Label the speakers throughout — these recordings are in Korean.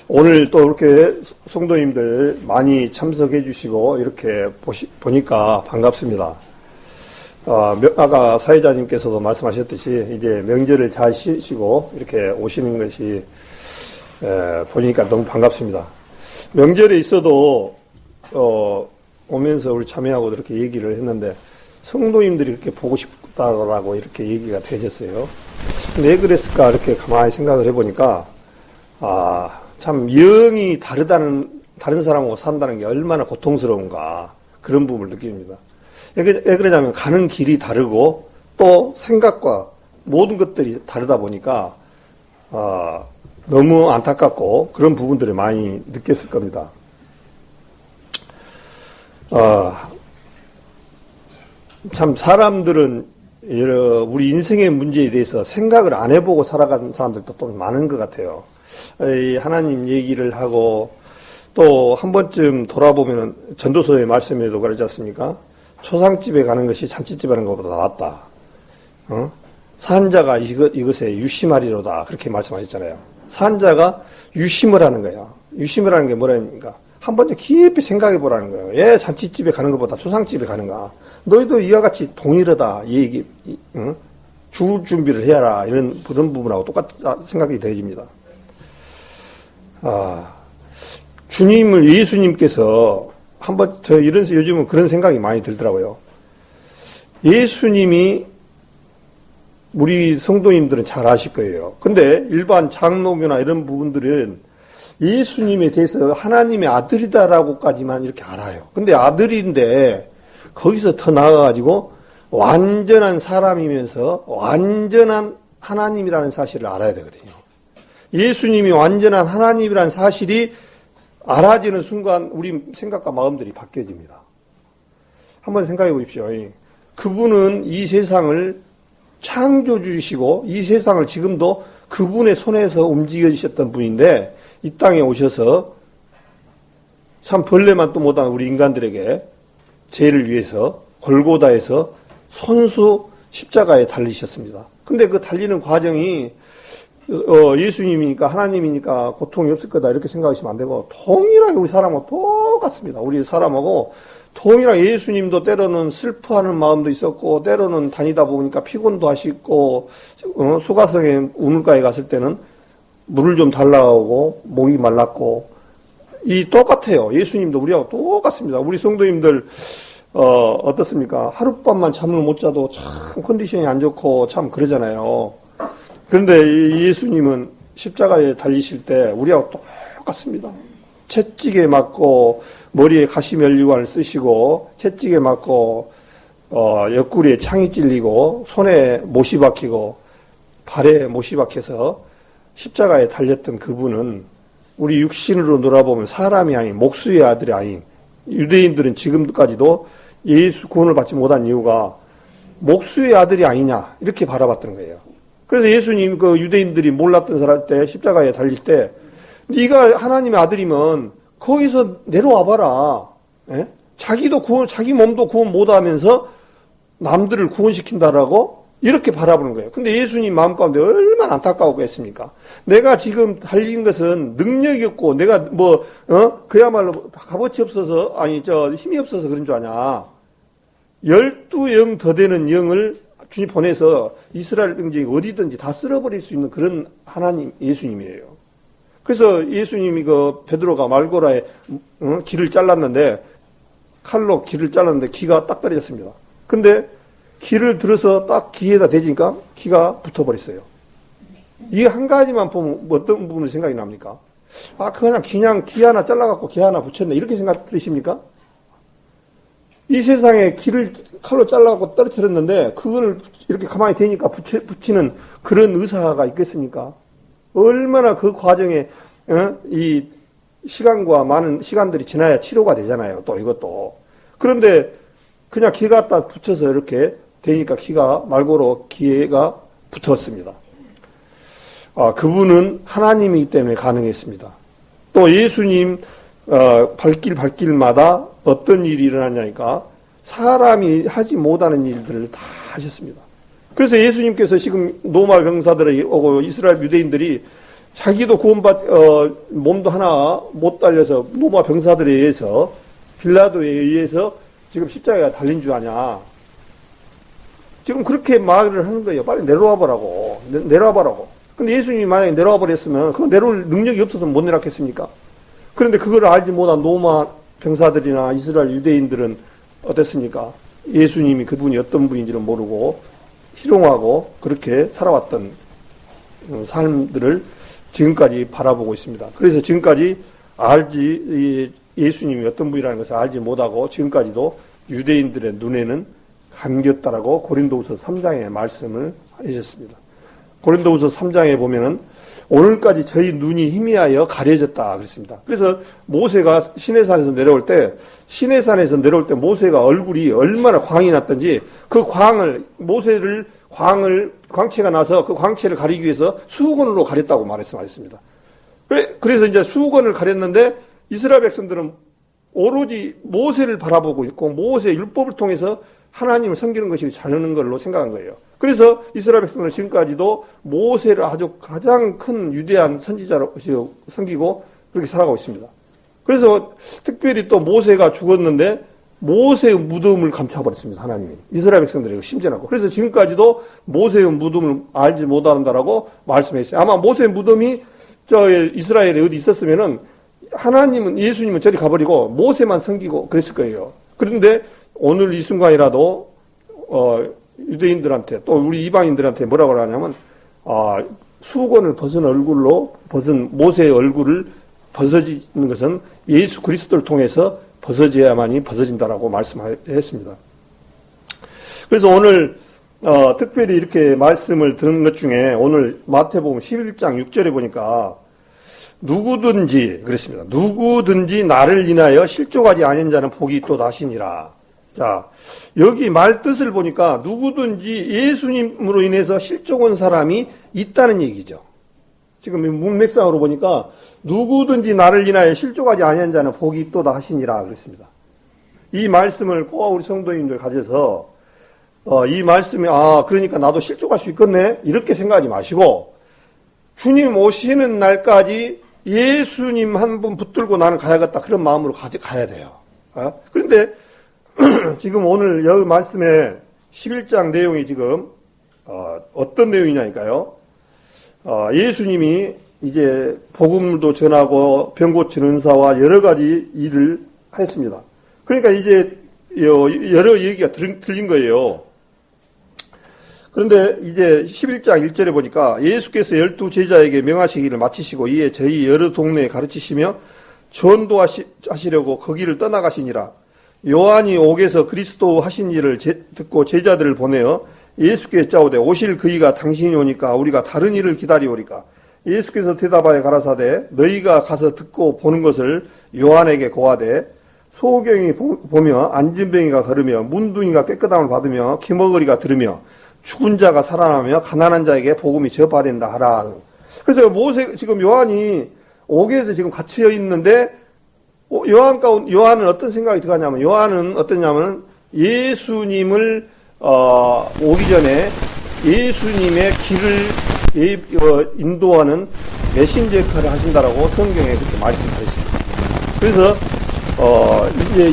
Speaker 1: 오늘 또 이렇게 성도님들 많이 참석해 주시고 이렇게 보니까 반갑습니다. 아까 사회자님께서도 말씀하셨듯이 이제 명절을 잘 쉬시고 이렇게 오시는 것이 보니까 너무 반갑습니다. 명절에 있어도 오면서 우리 참여하고 이렇게 얘기를 했는데 성도님들이 이렇게 보고 싶다고 이렇게 얘기가 되셨어요. 왜 그랬을까 이렇게 가만히 생각을 해보니까 참 영이 다른 사람하고 산다는 게 얼마나 고통스러운가 그런 부분을 느낍니다. 왜 그러냐면 가는 길이 다르고 또 생각과 모든 것들이 다르다 보니까 너무 안타깝고 그런 부분들을 많이 느꼈을 겁니다. 참 사람들은 우리 인생의 문제에 대해서 생각을 안 해보고 살아가는 사람들도 또 많은 것 같아요. 하나님 얘기를 하고 또 한 번쯤 돌아보면 전도서의 말씀에도 그러지 않습니까? 초상집에 가는 것이 잔치집에 가는 것보다 낫다. 산자가 이것에 유심하리로다. 그렇게 말씀하셨잖아요. 산자가 유심을 하는 거예요. 유심을 하는 게 뭐랍니까? 한 번쯤 깊이 생각해 보라는 거예요. 왜 잔치집에 가는 것보다 초상집에 가는가? 너희도 이와 같이 동일하다. 죽을 준비를 해야라. 그런 부분하고 똑같이 생각이 되어집니다. 주님을 예수님께서 한번 요즘은 그런 생각이 많이 들더라고요. 예수님이 우리 성도님들은 잘 아실 거예요. 근데 일반 장로교나 이런 부분들은 예수님에 대해서 하나님의 아들이다라고까지만 이렇게 알아요. 근데 아들인데 거기서 더 나아가지고 완전한 사람이면서 완전한 하나님이라는 사실을 알아야 되거든요. 예수님이 완전한 하나님이라는 사실이 알아지는 순간 우리 생각과 마음들이 바뀌어집니다. 한번 생각해 보십시오. 그분은 이 세상을 창조주이시고 이 세상을 지금도 그분의 손에서 움직여주셨던 분인데 이 땅에 오셔서 참 벌레만 또 못한 우리 인간들에게 죄를 위해서 골고다에서 손수 십자가에 달리셨습니다. 근데 그 달리는 과정이 예수님이니까 하나님이니까 고통이 없을 거다 이렇게 생각하시면 안 되고 동일하게 우리 사람하고 똑같습니다. 우리 사람하고 동일하게 예수님도 때로는 슬퍼하는 마음도 있었고 때로는 다니다 보니까 피곤도 하시고 수가성에 우물가에 갔을 때는 물을 좀 달라고 목이 말랐고 똑같아요. 예수님도 우리하고 똑같습니다. 우리 성도님들 어떻습니까? 하룻밤만 잠을 못 자도 참 컨디션이 안 좋고 참 그러잖아요. 그런데 예수님은 십자가에 달리실 때 우리하고 똑같습니다. 채찍에 맞고 머리에 가시면류관을 쓰시고 채찍에 맞고 옆구리에 창이 찔리고 손에 못이 박히고 발에 못이 박혀서 십자가에 달렸던 그분은 우리 육신으로 놀아보면 사람이 아닌 목수의 아들이 아닌 유대인들은 지금까지도 예수 구원을 받지 못한 이유가 목수의 아들이 아니냐 이렇게 바라봤던 거예요. 그래서 예수님 그 유대인들이 몰랐던 사람 때 십자가에 달릴 때 네가 하나님의 아들이면 거기서 내려와 봐라. 예? 자기 몸도 구원 못하면서 남들을 구원시킨다라고 이렇게 바라보는 거예요. 근데 예수님 마음 가운데 얼마나 안타까우고 했습니까? 내가 지금 달린 것은 능력이 없고 내가 그야말로 값어치 없어서 힘이 없어서 그런 줄 아냐. 12영 더 되는 영을 주님 보내서 이스라엘 백성이 어디든지 다 쓸어버릴 수 있는 그런 하나님 예수님이에요. 그래서 예수님이 베드로가 말고라에 길을 잘랐는데 칼로 길을 잘랐는데 기가 딱 떨어졌습니다. 근데 기를 들어서 딱 기에다 대니까 기가 붙어버렸어요. 이 한 가지만 보면 어떤 부분으로 생각이 납니까? 그냥 기 하나 잘라갖고 기 하나 붙였네 이렇게 생각 들으십니까? 이 세상에 기를 칼로 잘라갖고 떨어뜨렸는데 그걸 이렇게 가만히 대니까 붙이는 그런 의사가 있겠습니까? 얼마나 그 과정에 이 시간과 많은 시간들이 지나야 치료가 되잖아요. 또 이것도. 그런데 그냥 기 갖다 붙여서 이렇게 대니까 기가 말고로 기가 붙었습니다. 그분은 하나님이기 때문에 가능했습니다. 또 예수님 발길마다 어떤 일이 일어나냐니까 사람이 하지 못하는 일들을 다 하셨습니다. 그래서 예수님께서 지금 로마 병사들이 오고 이스라엘 유대인들이 자기도 몸도 하나 못 달려서 로마 병사들에 의해서 빌라도에 의해서 지금 십자가가 달린 줄 아냐. 지금 그렇게 말을 하는 거예요. 빨리 내려와 보라고. 내려와 보라고. 근데 예수님이 만약에 내려와 버렸으면 그건 내려올 능력이 없어서 못 내려왔겠습니까? 그런데 그걸 알지 못한 로마 병사들이나 이스라엘 유대인들은 어땠습니까? 예수님이 그분이 어떤 분인지를 모르고 희롱하고 그렇게 살아왔던 삶들을 지금까지 바라보고 있습니다. 그래서 지금까지 예수님이 어떤 분이라는 것을 알지 못하고 지금까지도 유대인들의 눈에는 감겼다라고 고린도후서 3장에 말씀을 해주셨습니다. 고린도후서 3장에 보면은 오늘까지 저희 눈이 희미하여 가려졌다 그랬습니다. 그래서 모세가 시내산에서 내려올 때 모세가 얼굴이 얼마나 광이 났던지 그 광채가 나서 그 광채를 가리기 위해서 수건으로 가렸다고 말씀하셨습니다. 그래서 이제 수건을 가렸는데 이스라엘 백성들은 오로지 모세를 바라보고 있고 모세의 율법을 통해서 하나님을 섬기는 것이 자르는 걸로 생각한 거예요. 그래서 이스라엘 백성들은 지금까지도 모세를 아주 가장 큰 위대한 선지자로 섬기고 그렇게 살아가고 있습니다. 그래서 특별히 또 모세가 죽었는데 모세의 무덤을 감춰버렸습니다. 하나님이. 이스라엘 백성들이 심지어나고. 그래서 지금까지도 모세의 무덤을 알지 못한다라고 말씀했어요. 아마 모세의 무덤이 이스라엘에 어디 있었으면은 예수님은 저리 가버리고 모세만 섬기고 그랬을 거예요. 그런데 오늘 이 순간이라도 유대인들한테 또 우리 이방인들한테 뭐라고 하냐면 수건을 벗은 모세의 얼굴을 벗어지는 것은 예수 그리스도를 통해서 벗어져야만이 벗어진다라고 말씀했습니다. 그래서 오늘 특별히 이렇게 말씀을 들은 것 중에 오늘 마태복음 11장 6절에 보니까 누구든지 그랬습니다. 누구든지 나를 인하여 실족하지 아니한 자는 복이 또 나시니라. 자, 여기 말 뜻을 보니까 누구든지 예수님으로 인해서 실족한 사람이 있다는 얘기죠. 지금 문맥상으로 보니까 누구든지 나를 인하여 실족하지 아니한 자는 복이 또 나시니라 그랬습니다. 이 말씀을 꼭 우리 성도님들 가져서 이 말씀이 그러니까 나도 실족할 수 있겠네 이렇게 생각하지 마시고 주님 오시는 날까지 예수님 한 분 붙들고 나는 가야겠다 그런 마음으로 가야 돼요. 그런데 지금 오늘 여기 말씀에 11장 내용이 지금 어떤 내용이냐니까요. 예수님이 이제 복음도 전하고 병 고치는 은사와 여러 가지 일을 했습니다. 그러니까 이제 여러 얘기가 들린 거예요. 그런데 이제 11장 1절에 보니까 예수께서 12 제자에게 명하시기를 마치시고 이에 저희 여러 동네에 가르치시며 전도하시려고 거기를 떠나가시니라. 요한이 옥에서 그리스도 하신 일을 듣고 제자들을 보내어 예수께 짜오되 오실 그이가 당신이 오니까 우리가 다른 일을 기다리오리까. 예수께서 대답하여 가라사대 너희가 가서 듣고 보는 것을 요한에게 고하되 소경이 보며 안진뱅이가 걸으며 문둥이가 깨끗함을 받으며 기머거리가 들으며 죽은 자가 살아나며 가난한 자에게 복음이 전파된다 하라. 그래서 지금 요한이 옥에서 지금 갇혀 있는데 요한은 어떤 생각이 들어가냐면 요한은 어떠냐면 예수님을 오기 전에 예수님의 길을 인도하는 메신저 역할을 하신다라고 성경에 그렇게 말씀하셨습니다. 그래서 이제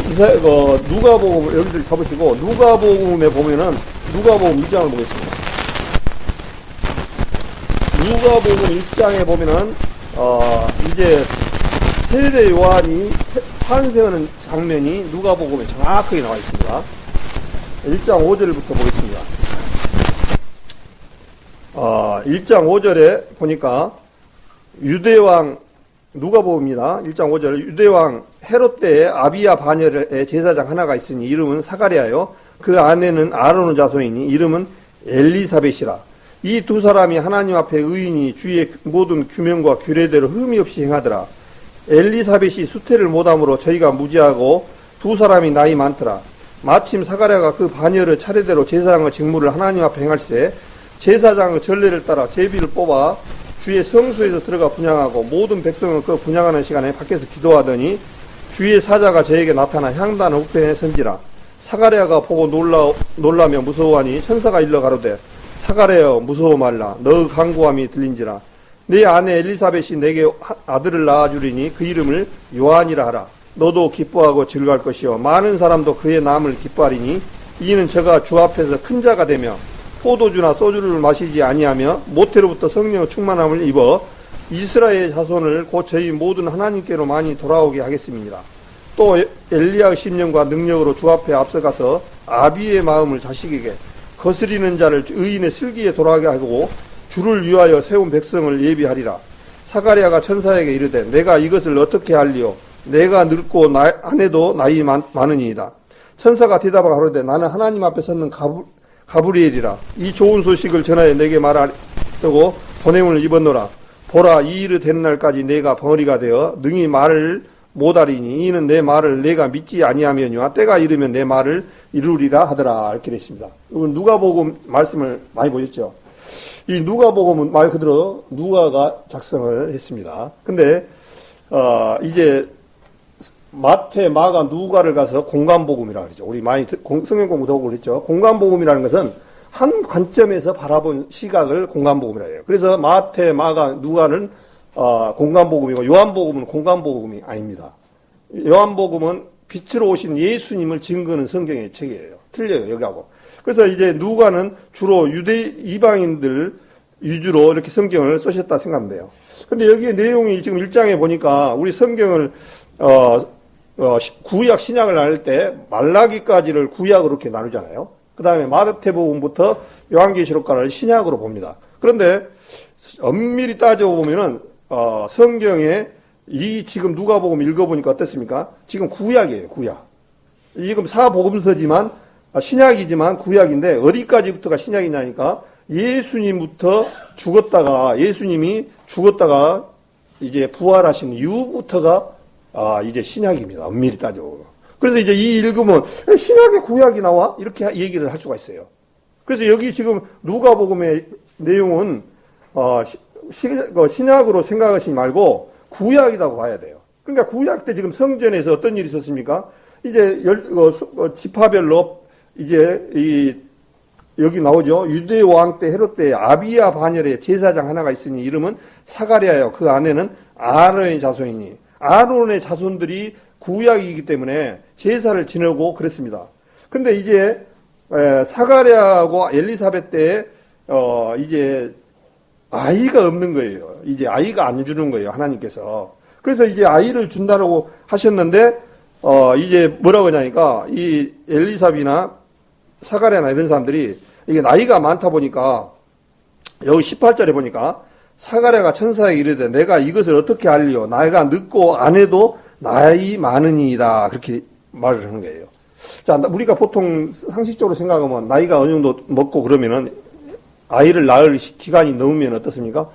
Speaker 1: 누가복음을 여기를 잡으시고 누가복음에 보면은 누가복음 1장을 보겠습니다. 누가복음 1장에 보면은 이제 세례 요한이 환생하는 장면이 누가복음에 정확하게 나와 있습니다. 1장 5절부터 보겠습니다. 1장 5절에 보니까 유대왕 누가복음입니다. 1장 5절 유대왕 헤롯 때에 아비야 바녀의 제사장 하나가 있으니 이름은 사가랴요 그 아내는 아론의 자손이니 이름은 엘리사벳이라. 이 두 사람이 하나님 앞에 의인이 주의 모든 규명과 규례대로 흠이 없이 행하더라. 엘리사벳이 수태를 못함으로 저희가 무지하고 두 사람이 나이 많더라. 마침 사가랴가 그 바녀를 차례대로 제사장의 직무를 하나님 앞에 행할세 제사장의 전례를 따라 제비를 뽑아 주의 성소에서 들어가 분향하고 모든 백성은 그 분향하는 시간에 밖에서 기도하더니 주의 사자가 저에게 나타나 향단 우편에 선지라. 사가랴가 보고 놀라며 무서워하니 천사가 일러 가로되 사가랴여 무서워 말라. 너의 간구함이 들린지라. 내 아내 엘리사벳이 내게 아들을 낳아주리니 그 이름을 요한이라 하라. 너도 기뻐하고 즐거울 것이요 많은 사람도 그의 남을 기뻐하리니 이는 저가 주 앞에서 큰 자가 되며 포도주나 소주를 마시지 아니하며 모태로부터 성령의 충만함을 입어 이스라엘 자손을 곧 저희 모든 하나님께로 많이 돌아오게 하겠습니다. 또 엘리야의 심령과 능력으로 주 앞에 앞서가서 아비의 마음을 자식에게 거스리는 자를 의인의 슬기에 돌아가게 하고 주를 위하여 세운 백성을 예비하리라. 사가랴가 천사에게 이르되 내가 이것을 어떻게 할리요? 내가 늙고 아내도 나이 많으니이다. 천사가 대답하고 가로되 나는 하나님 앞에 섰는 가브리엘이라. 이 좋은 소식을 전하여 내게 말하려고 보냄을 입었노라. 보라, 이 일이 되는 날까지 내가 벙어리가 되어 능히 말을 못하리니 이는 내 말을 내가 믿지 아니하면요 때가 이르면 내 말을 이루리라 하더라. 이렇게 됐습니다. 이건 누가복음 말씀을 많이 보셨죠. 이 누가복음은 말 그대로 누가가 작성을 했습니다. 근데 이제 마태, 마가, 누가를 가서 공간복음이라 그러죠. 우리 많이 성경 공부도 하고 그랬죠. 공간복음이라는 것은 한 관점에서 바라본 시각을 공간복음이라 해요. 그래서 마태, 마가, 누가는 공간복음이고 요한복음은 공간복음이 아닙니다. 요한복음은 빛으로 오신 예수님을 증거하는 성경의 책이에요. 틀려요, 여기하고. 그래서 이제 누가는 주로 이방인들 위주로 이렇게 성경을 쓰셨다 생각하면 돼요. 근데 여기에 내용이 지금 1장에 보니까 우리 성경을 구약, 신약을 나눌 때 말라기까지를 구약으로 이렇게 나누잖아요. 그 다음에 마태복음부터 요한계시록까지를 신약으로 봅니다. 그런데 엄밀히 따져보면은 성경에 이 지금 누가복음 읽어보니까 어떻습니까? 지금 구약이에요, 구약. 지금 사복음서지만 신약이지만 구약인데 어디까지부터가 신약이냐니까 예수님이 죽었다가 이제 부활하신 이후부터가 이제 신약입니다. 엄밀히 따져보면. 그래서 이제 이 읽으면 신약에 구약이 나와? 이렇게 얘기를 할 수가 있어요. 그래서 여기 지금 누가복음의 내용은 신약으로 생각하시지 말고 구약이라고 봐야 돼요. 그러니까 구약 때 지금 성전에서 어떤 일이 있었습니까? 이제 지파별로 이제 여기 나오죠. 유대 왕 때 헤롯 때 아비야 반열에 제사장 하나가 있으니 이름은 사가랴요. 그 아내는 아론의 자손이니 아론의 자손들이 구약이기 때문에 제사를 지내고 그랬습니다. 근데 이제 사가랴하고 엘리사벳 때 이제 아이가 없는 거예요. 이제 아이가 안 주는 거예요, 하나님께서. 그래서 이제 아이를 준다고 하셨는데 이제 뭐라고 하냐니까 이 엘리사벳이나 사가랴나 이런 사람들이 이게 나이가 많다 보니까 여기 18절에 보니까 사가랴가 천사에게 이르되 내가 이것을 어떻게 알리요? 나이가 늙고 아내도 나이 많으니이다. 그렇게 말을 하는 거예요. 자, 우리가 보통 상식적으로 생각하면 나이가 어느 정도 먹고 그러면은 아이를 낳을 기간이 넘으면 어떻습니까?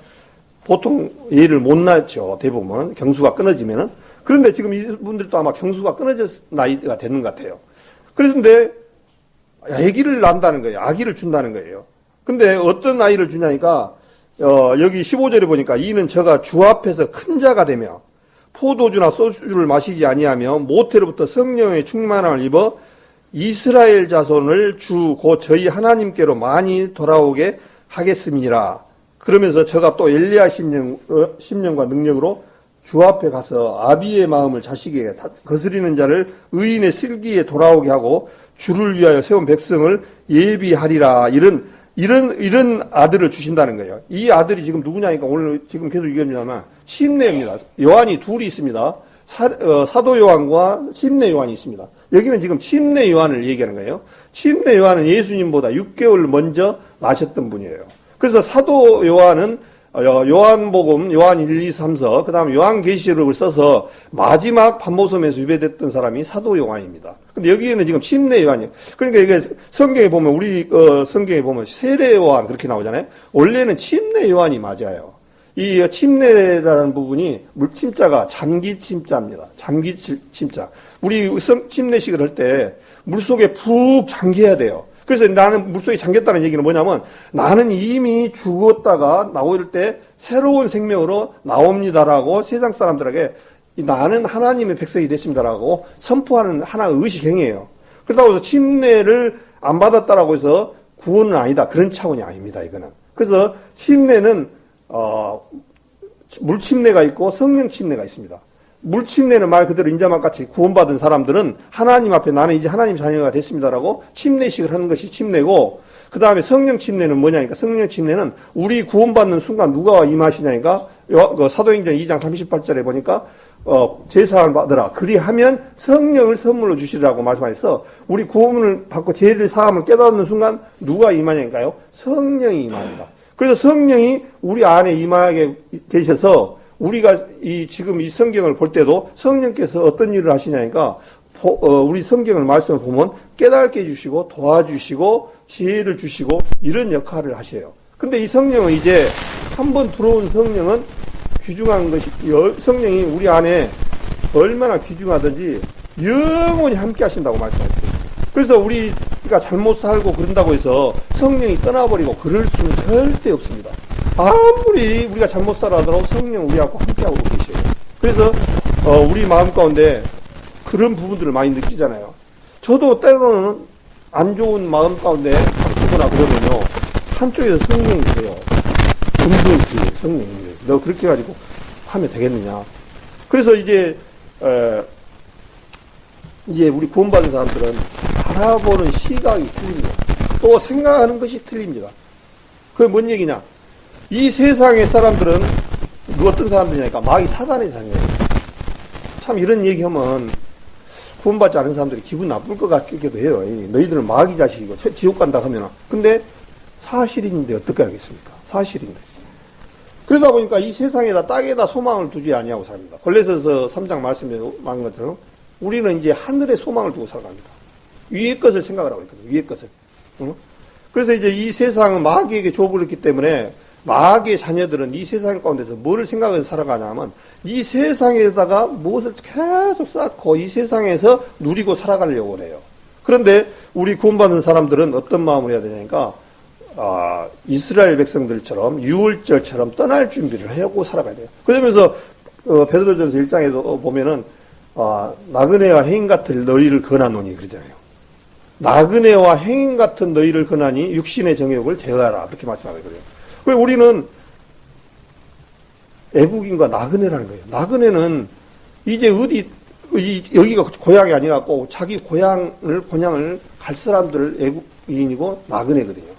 Speaker 1: 보통 애를 못 낳죠. 대부분 경수가 끊어지면은. 그런데 지금 이분들도 아마 경수가 끊어질 나이가 되는 것 같아요. 그런데 아기를 낳는다는 거예요. 아기를 준다는 거예요. 근데 어떤 아이를 주냐니까 여기 15절에 보니까 이는 저가 주 앞에서 큰 자가 되며 포도주나 소주를 마시지 아니하며 모태로부터 성령의 충만함을 입어 이스라엘 자손을 주 곧 저희 하나님께로 많이 돌아오게 하겠습니다. 그러면서 저가 또 엘리야 심령과 능력으로 주 앞에 가서 아비의 마음을 자식에게 거스리는 자를 의인의 슬기에 돌아오게 하고 주를 위하여 세운 백성을 예비하리라. 이런 아들을 주신다는 거예요. 이 아들이 지금 누구냐니까 오늘 지금 계속 얘기합니다만 심내입니다. 요한이 둘이 있습니다. 사도 요한과 심내 요한이 있습니다. 여기는 지금 심내 요한을 얘기하는 거예요. 심내 요한은 예수님보다 6개월 먼저 나셨던 분이에요. 그래서 사도 요한은 요한복음, 요한 1, 2, 3서, 그 다음에 요한계시록을 써서 마지막 판모섬에서 유배됐던 사람이 사도 요한입니다. 근데 여기에는 지금 침례 요한이에요. 그러니까 이게 성경에 보면, 우리 성경에 보면 세례 요한 그렇게 나오잖아요. 원래는 침례 요한이 맞아요. 이 침례라는 부분이 물침자가 잠기침자입니다. 잠기침자. 우리 침례식을 할 때 물속에 푹 잠겨야 돼요. 그래서 나는 물속에 잠겼다는 얘기는 뭐냐면 나는 이미 죽었다가 나올 때 새로운 생명으로 나옵니다라고 세상 사람들에게 나는 하나님의 백성이 됐습니다라고 선포하는 하나의 의식행위예요. 그렇다고 해서 침례를 안 받았다라고 해서 구원은 아니다. 그런 차원이 아닙니다. 이거는. 그래서 침례는 물침례가 있고 성령 침례가 있습니다. 물침례는 말 그대로 인자만같이 구원받은 사람들은 하나님 앞에 나는 이제 하나님 자녀가 됐습니다라고 침례식을 하는 것이 침례고, 그 다음에 성령 침례는 뭐냐니까, 성령 침례는 우리 구원받는 순간 누가 임하시냐니까, 사도행전 2장 38절에 보니까 제사를 받으라 그리하면 성령을 선물로 주시리라고 말씀하셔서, 우리 구원을 받고 죄를 사함을 깨닫는 순간 누가 임하냐니까요, 성령이 임합니다. 그래서 성령이 우리 안에 임하게 계셔서 우리가 지금 이 성경을 볼 때도 성령께서 어떤 일을 하시냐니까, 우리 성경을 말씀을 보면 깨닫게 해주시고 도와주시고 지혜를 주시고 이런 역할을 하셔요. 근데 이 성령은 이제 한번 들어온 성령은 귀중한 것이, 성령이 우리 안에 얼마나 귀중하든지 영원히 함께 하신다고 말씀하셨어요. 그래서 우리가 잘못 살고 그런다고 해서 성령이 떠나버리고 그럴 수는 절대 없습니다. 아무리 우리가 잘못 살아도 성령 우리하고 함께하고 계셔요. 그래서 우리 마음 가운데 그런 부분들을 많이 느끼잖아요. 저도 때로는 안 좋은 마음 가운데 아프거나 그러면요, 한쪽에서 성령이 그래요. 금붕이 성령이 너 그렇게 가지고 하면 되겠느냐. 그래서 이제 우리 구원받은 사람들은 바라보는 시각이 틀립니다. 또 생각하는 것이 틀립니다. 그게 뭔 얘기냐? 이 세상의 사람들은 어떤 사람들이냐니까 마귀 사단의 자녀예요. 참 이런 얘기하면 구원받지 않은 사람들이 기분 나쁠 것 같기도 해요. 너희들은 마귀 자식이고 지옥 간다 하면. 근데 사실인데 어떻게 하겠습니까? 사실인데. 그러다 보니까 이 세상에다 땅에다 소망을 두지 아니하고 삽니다. 골로새서 3장 말씀에 말한 것처럼 우리는 이제 하늘에 소망을 두고 살아갑니다. 위의 것을 생각을 하고 있거든요. 위의 것을. 그래서 이제 이 세상은 마귀에게 줘버렸기 때문에 마귀의 자녀들은 이 세상 가운데서 뭐를 생각해서 살아가냐면 이 세상에다가 무엇을 계속 쌓고 이 세상에서 누리고 살아가려고 해요. 그런데 우리 구원받은 사람들은 어떤 마음을 해야 되냐니까, 이스라엘 백성들처럼 6월절처럼 떠날 준비를 하고 살아가야 돼요. 그러면서 베드로전서 1장에도 보면은 나그네와 행인 같은 너희를 권하노니 그러잖아요. 나그네와 행인 같은 너희를 권하니 육신의 정욕을 제어하라 그렇게 말씀하거든요. 그래서 우리는 애국인과 나그네라는 거예요. 나그네는 이제 여기가 고향이 아니갖고 자기 고향을 갈 사람들을 애국인이고 나그네거든요.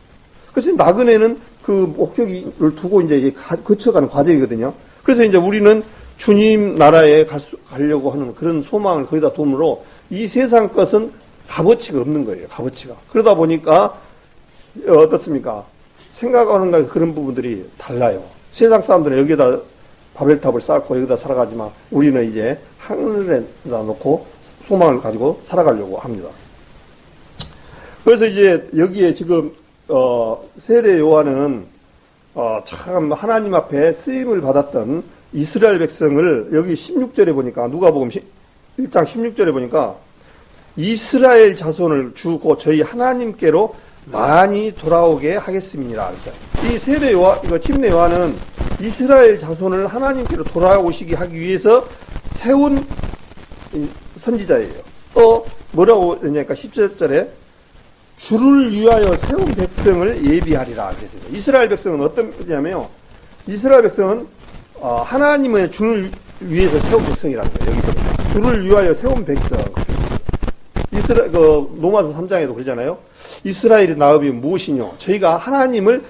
Speaker 1: 그래서 나그네는 그 목적을 두고 이제 거쳐가는 과정이거든요. 그래서 이제 우리는 주님 나라에 가려고 하는 그런 소망을 거기다 둠으로 이 세상 것은 값어치가 없는 거예요. 값어치가. 그러다 보니까 어떻습니까? 생각하는 그런 부분들이 달라요. 세상 사람들은 여기다 바벨탑을 쌓고 여기다 살아가지만 우리는 이제 하늘에다 놓고 소망을 가지고 살아가려고 합니다. 그래서 이제 여기에 지금 세례 요한은 참 하나님 앞에 쓰임을 받았던 이스라엘 백성을 여기 16절에 보니까 누가복음 1장 16절에 보니까 이스라엘 자손을 주고 저희 하나님께로 많이 돌아오게 하겠습니다. 이 세례 요한, 이거 침례 요한은 이스라엘 자손을 하나님께로 돌아오시게 하기 위해서 세운 선지자예요. 또 뭐라고 했냐니까 17절에 주를 위하여 세운 백성을 예비하리라 그랬어요. 이스라엘 백성은 어떤 거냐면요, 이스라엘 백성은 하나님의 주를 위해서 세운 백성이라는 거예요. 여기 주를 위하여 세운 백성. 로마서 3장에도 그러잖아요. 이스라엘의 나업이 무엇이뇨? 저희가 하나님을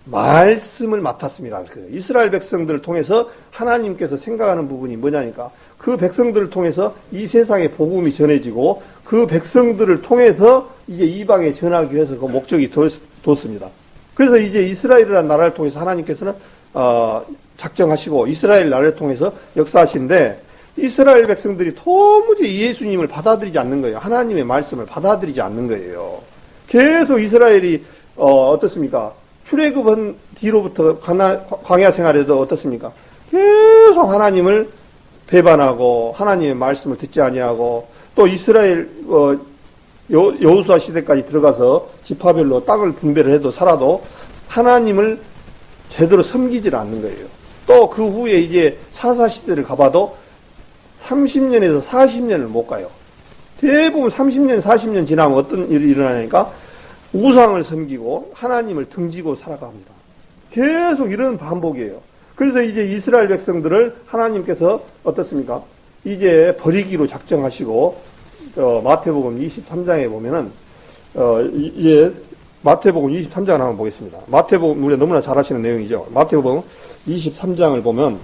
Speaker 1: 말씀을 맡았습니다. 이스라엘 백성들을 통해서 하나님께서 생각하는 부분이 뭐냐니까, 그 백성들을 통해서 이 세상에 복음이 전해지고 그 백성들을 통해서 이제 이방에 전하기 위해서 그 목적이 뒀습니다. 그래서 이제 이스라엘이라는 나라를 통해서 하나님께서는 작정하시고 이스라엘 나라를 통해서 역사하시는데, 이스라엘 백성들이 도무지 예수님을 받아들이지 않는 거예요. 하나님의 말씀을 받아들이지 않는 거예요. 계속 이스라엘이 어떻습니까? 출애굽한 뒤로부터 광야 생활에도 어떻습니까? 계속 하나님을 배반하고 하나님의 말씀을 듣지 아니하고, 또 이스라엘 여호수아 시대까지 들어가서 지파별로 땅을 분배를 해도 살아도 하나님을 제대로 섬기질 않는 거예요. 또 그 후에 이제 사사 시대를 가봐도 30년에서 40년을 못 가요. 대부분 30년, 40년 지나면 어떤 일이 일어나니까 우상을 섬기고 하나님을 등지고 살아갑니다. 계속 이런 반복이에요. 그래서 이제 이스라엘 백성들을 하나님께서 어떻습니까? 이제 버리기로 작정하시고, 마태복음 23장에 보면은, 이제 마태복음 23장을 한번 보겠습니다. 마태복음, 우리가 너무나 잘 아시는 내용이죠. 마태복음 23장을 보면,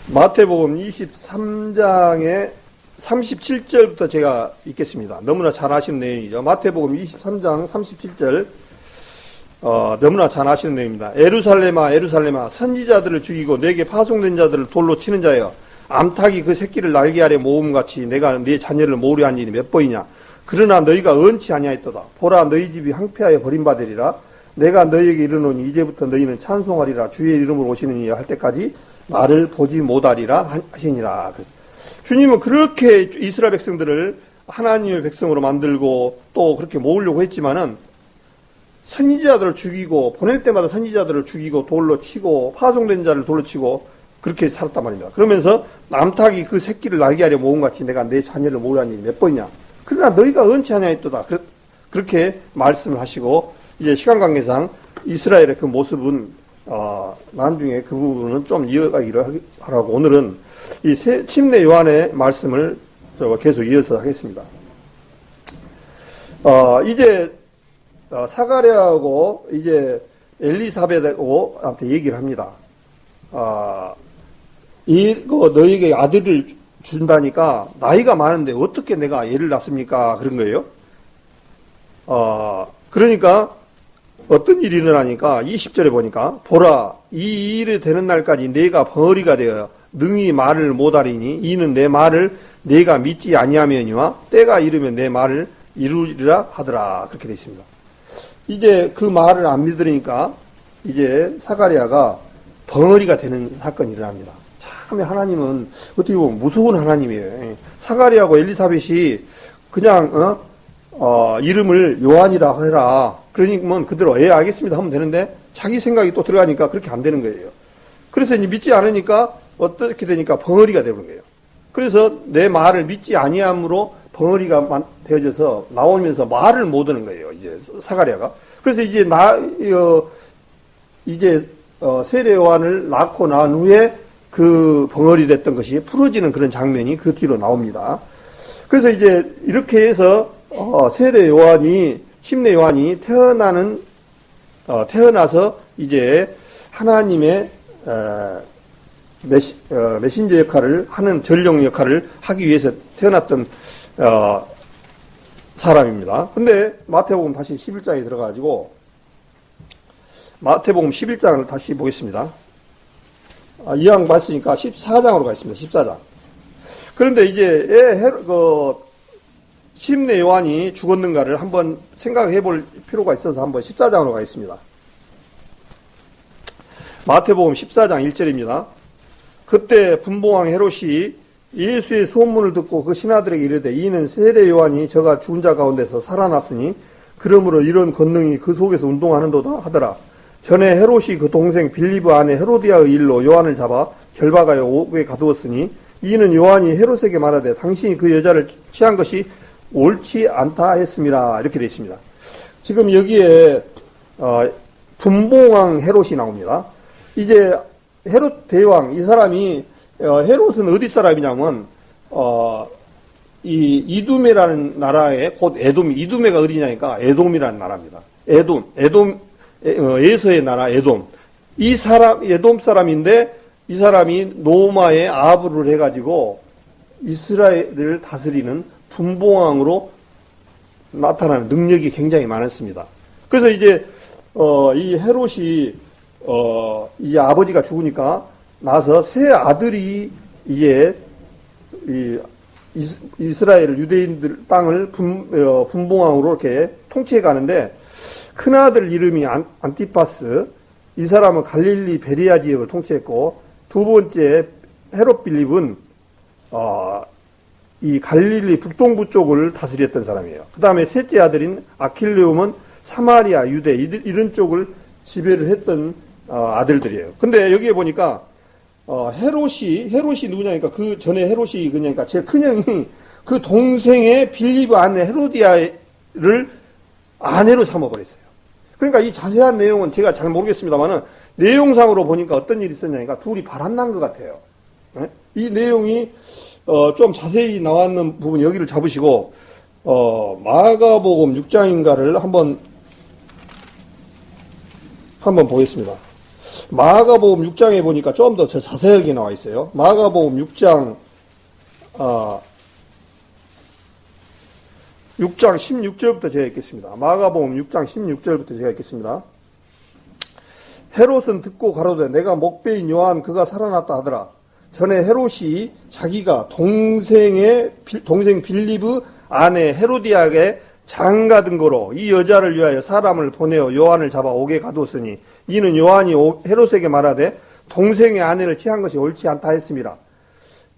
Speaker 1: 마태복음 23장의 37절부터 제가 읽겠습니다. 너무나 잘 아시는 내용이죠. 마태복음 23장 37절, 너무나 잘 아시는 내용입니다. 에루살렘아, 에루살렘아, 선지자들을 죽이고 내게 파송된 자들을 돌로 치는 자여, 암탉이 그 새끼를 날개 아래 모음같이 내가 네 자녀를 모으려 한 일이 몇 번이냐. 그러나 너희가 언치 아니하였도다. 보라, 너희 집이 황폐하여 버림받으리라. 내가 너희에게 이르노니 이제부터 너희는 찬송하리라. 주의 이름으로 오시는 이여 할 때까지 나를 보지 못하리라 하시니라. 그래서 주님은 그렇게 이스라엘 백성들을 하나님의 백성으로 만들고 또 그렇게 모으려고 했지만은 선지자들을 죽이고, 보낼 때마다 선지자들을 죽이고 돌로 치고 파송된 자를 돌로 치고 그렇게 살았단 말입니다. 그러면서 암탉이 그 새끼를 날개 아래 모음같이 내가 내 자녀를 모으라는 일이 몇 번이냐. 그러나 너희가 언치 아니하였도다. 그렇게 말씀을 하시고, 이제 시간 관계상 이스라엘의 그 모습은 나중에 그 부분은 좀 이어가기로 하라고 오늘은 이 침례 요한의 말씀을 계속 이어서 하겠습니다. 이제 사가랴하고 이제 엘리사벳하고한테 얘기를 합니다. 이거 너에게 아들을 준다니까 나이가 많은데 어떻게 내가 애를 낳습니까? 그런 거예요. 그러니까 어떤 일이 일어나니까 20절에 보니까 보라, 이 일이 되는 날까지 내가 벙어리가 되어 능히 말을 못하리니 이는 내 말을 내가 믿지 아니하면이와 때가 이르면 내 말을 이루리라 하더라. 그렇게 되어 있습니다. 이제 그 말을 안 믿으니까 이제 사가랴가 벙어리가 되는 사건이 일어납니다. 참 하나님은 어떻게 보면 무서운 하나님이에요. 사가랴하고 엘리사벳이 그냥 이름을 요한이라 해라. 그러니까 그대로 알겠습니다 하면 되는데 자기 생각이 또 들어가니까 그렇게 안 되는 거예요. 그래서 이제 믿지 않으니까 어떻게 되니까 벙어리가 되는 거예요. 그래서 내 말을 믿지 아니함으로 벙어리가 되어져서 나오면서 말을 못 하는 거예요. 이제 사가랴가. 그래서 이제 세례 요한을 낳고 난 후에 그 벙어리 됐던 것이 풀어지는 그런 장면이 그 뒤로 나옵니다. 그래서 이제 이렇게 해서 세례 요한이, 침례 요한이 태어나서 이제 하나님의 메신저 역할을 하는 전령 역할을 하기 위해서 태어났던 사람입니다. 근데 마태복음 다시 11장에 들어가지고 마태복음 11장을 다시 보겠습니다. 이왕 봤으니까 14장으로 가겠습니다. 14장. 그런데 이제 침례 요한이 죽었는가를 한번 생각해 볼 필요가 있어서 한번 14장으로 가겠습니다. 마태복음 14장 1절입니다. 그때 분봉왕 헤롯이 예수의 소문을 듣고 그 신하들에게 이르되 이는 세례 요한이 저가 죽은 자 가운데서 살아났으니 그러므로 이런 권능이 그 속에서 운동하는도다 하더라. 전에 헤롯이 그 동생 빌리브 아내 헤로디아의 일로 요한을 잡아 결박하여 옥에 가두었으니 이는 요한이 헤롯에게 말하되 당신이 그 여자를 취한 것이 옳지 않다 했습니다. 이렇게 되어 있습니다. 지금 여기에 분봉왕 헤롯이 나옵니다. 이제 헤롯 대왕, 이 사람이 헤롯은 어디 사람이냐면 이 이두메라는 나라에 곧 에돔, 이두메가 어디냐니까 에돔이라는 나라입니다. 에돔 에서의 나라 에돔. 이 사람 에돔 사람인데 이 사람이 노마의 아부를 해가지고 이스라엘을 다스리는 분봉왕으로 나타나는 능력이 굉장히 많았습니다. 그래서 이제 이 헤롯이 이 아버지가 죽으니까 나서 세 아들이 이제 이스라엘 유대인들 땅을 분봉왕으로 이렇게 통치해 가는데 큰 아들 이름이 안티파스, 이 사람은 갈릴리 베리아 지역을 통치했고 두 번째 헤롯 빌립은 이 갈릴리 북동부 쪽을 다스렸던 사람이에요. 그 다음에 셋째 아들인 아킬레움은 사마리아, 유대 이런 쪽을 지배를 했던 아들들이에요. 근데 여기에 보니까 헤롯이 누구냐니까 그 전에 헤롯이 그냐니까 제일 큰 형이 그 동생의 빌리브 아내 헤로디아를 아내로 삼아버렸어요. 그러니까 이 자세한 내용은 제가 잘 모르겠습니다만은 내용상으로 보니까 어떤 일이 있었냐니까 둘이 바람난 것 같아요. 네? 이 내용이 좀 자세히 나왔는 부분 여기를 잡으시고 마가복음 6장인가를 한번 보겠습니다. 마가복음 6장에 보니까 좀 더 자세하게 나와 있어요. 마가복음 6장 16절부터 제가 읽겠습니다. 마가복음 6장 16절부터 제가 읽겠습니다. 헤롯은 듣고 가로되 내가 목배인 요한 그가 살아났다 하더라. 전에 헤롯이 자기가 동생 빌립의 아내 헤로디아에게 장가든 거로 이 여자를 위하여 사람을 보내어 요한을 잡아 옥에 가두었으니 이는 요한이 헤롯에게 말하되 동생의 아내를 취한 것이 옳지 않다 했습니다.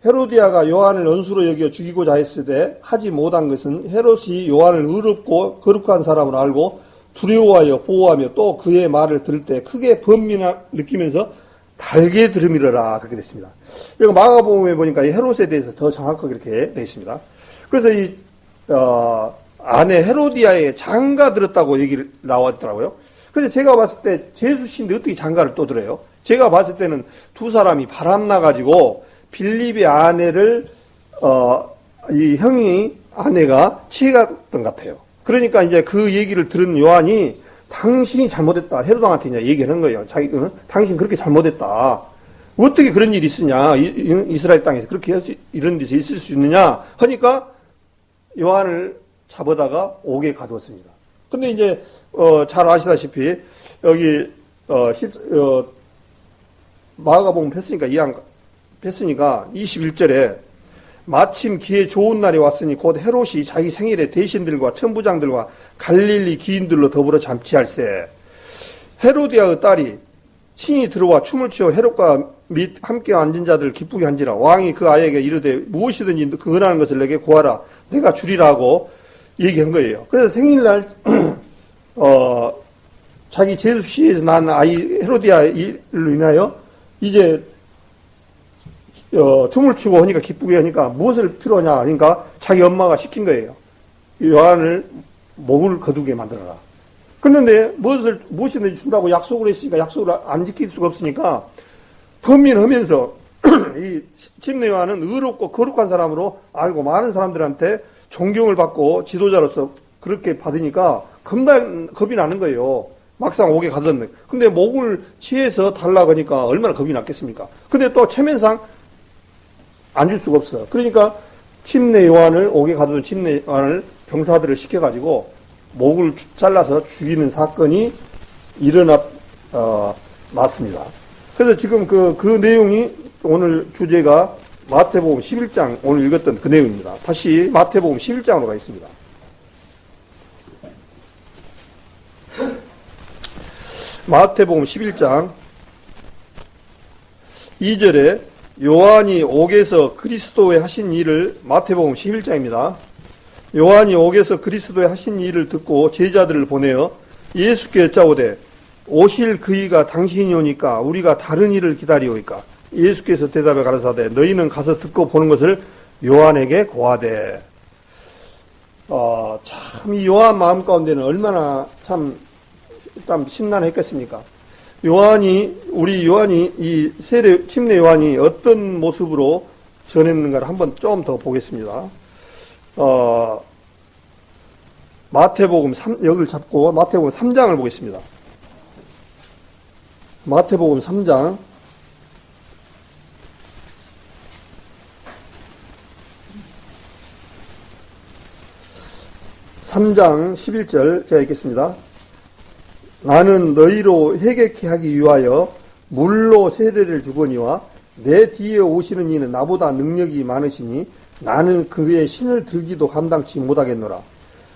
Speaker 1: 헤로디아가 요한을 원수로 여겨 죽이고자 했으되 하지 못한 것은 헤롯이 요한을 의롭고 거룩한 사람으로 알고 두려워하여 보호하며 또 그의 말을 들을 때 크게 번민을 느끼면서 달게 들음이러라 그렇게 됐습니다. 이거 마가복음에 보니까 이 헤롯에 대해서 더 정확하게 이렇게 되어 있습니다. 그래서 이 아내 헤로디아에 장가 들었다고 얘기를 나왔더라고요. 그래서 제가 봤을 때 제수씨인데 어떻게 장가를 또 들어요? 제가 봤을 때는 두 사람이 바람나가지고 빌립의 아내를 이 형이 아내가 취해갔던 것 같아요. 그러니까 이제 그 얘기를 들은 요한이 당신이 잘못했다. 헤로당한테 이제 얘기하는 거예요. 당신 그렇게 잘못했다. 어떻게 그런 일이 있으냐. 이스라엘 땅에서 그렇게 이런 데서 있을 수 있느냐. 하니까 요한을 잡아다가 옥에 가두었습니다. 근데 이제, 잘 아시다시피, 여기, 마가복음 폈으니까 21절에 마침 기회 좋은 날이 왔으니 곧 헤롯이 자기 생일에 대신들과 천부장들과 갈릴리 기인들로 더불어 잠치할세. 헤로디아의 딸이 친히 들어와 춤을 추어 헤롯과 및 함께 앉은 자들을 기쁘게 한지라. 왕이 그 아이에게 이르되 무엇이든지 그거라는 것을 내게 구하라. 내가 주리라고 얘기한 거예요. 그래서 생일날 자기 제수씨에서 난 아이 헤로디아로 인하여 이제 춤을 추고 하니까 기쁘게 하니까 무엇을 필요하냐 하니까 자기 엄마가 시킨 거예요. 요한을 목을 거두게 만들어라. 그런데 무엇이든지 준다고 약속을 했으니까 약속을 안 지킬 수가 없으니까 번민하면서 이 침례 요한은 의롭고 거룩한 사람으로 알고 많은 사람들한테 존경을 받고 지도자로서 그렇게 받으니까 겁이 나는 거예요. 막상 옥에 가뒀네. 근데 목을 취해서 달라고 하니까 얼마나 겁이 났겠습니까? 근데 또 체면상 안 줄 수가 없어. 그러니까 침례 요한을 옥에 가둔 침례 요한을 병사들을 시켜가지고 목을 잘라서 죽이는 사건이 났습니다. 그래서 지금 그 내용이 오늘 주제가 마태복음 11장 오늘 읽었던 그 내용입니다. 다시 마태복음 11장으로 가겠습니다. 마태복음 11장 2절에 요한이 옥에서 그리스도의 하신 일을 마태복음 11장입니다. 요한이 옥에서 그리스도의 하신 일을 듣고 제자들을 보내어 예수께 여짜오되 오실 그이가 당신이 오니까 우리가 다른 일을 기다리오이까. 예수께서 대답해 가라사대 너희는 가서 듣고 보는 것을 요한에게 고하되. 참 이 요한 마음 가운데는 얼마나 참 심란했겠습니까? 우리 요한이 이 침례 요한이 어떤 모습으로 전했는가를 한번 좀 더 보겠습니다. 마태복음 여기를 잡고 마태복음 3장을 보겠습니다. 마태복음 3장 11절 제가 읽겠습니다. 나는 너희로 회개케 하기 위하여 물로 세례를 주거니와 내 뒤에 오시는 이는 나보다 능력이 많으시니 나는 그의 신을 들기도 감당치 못하겠노라.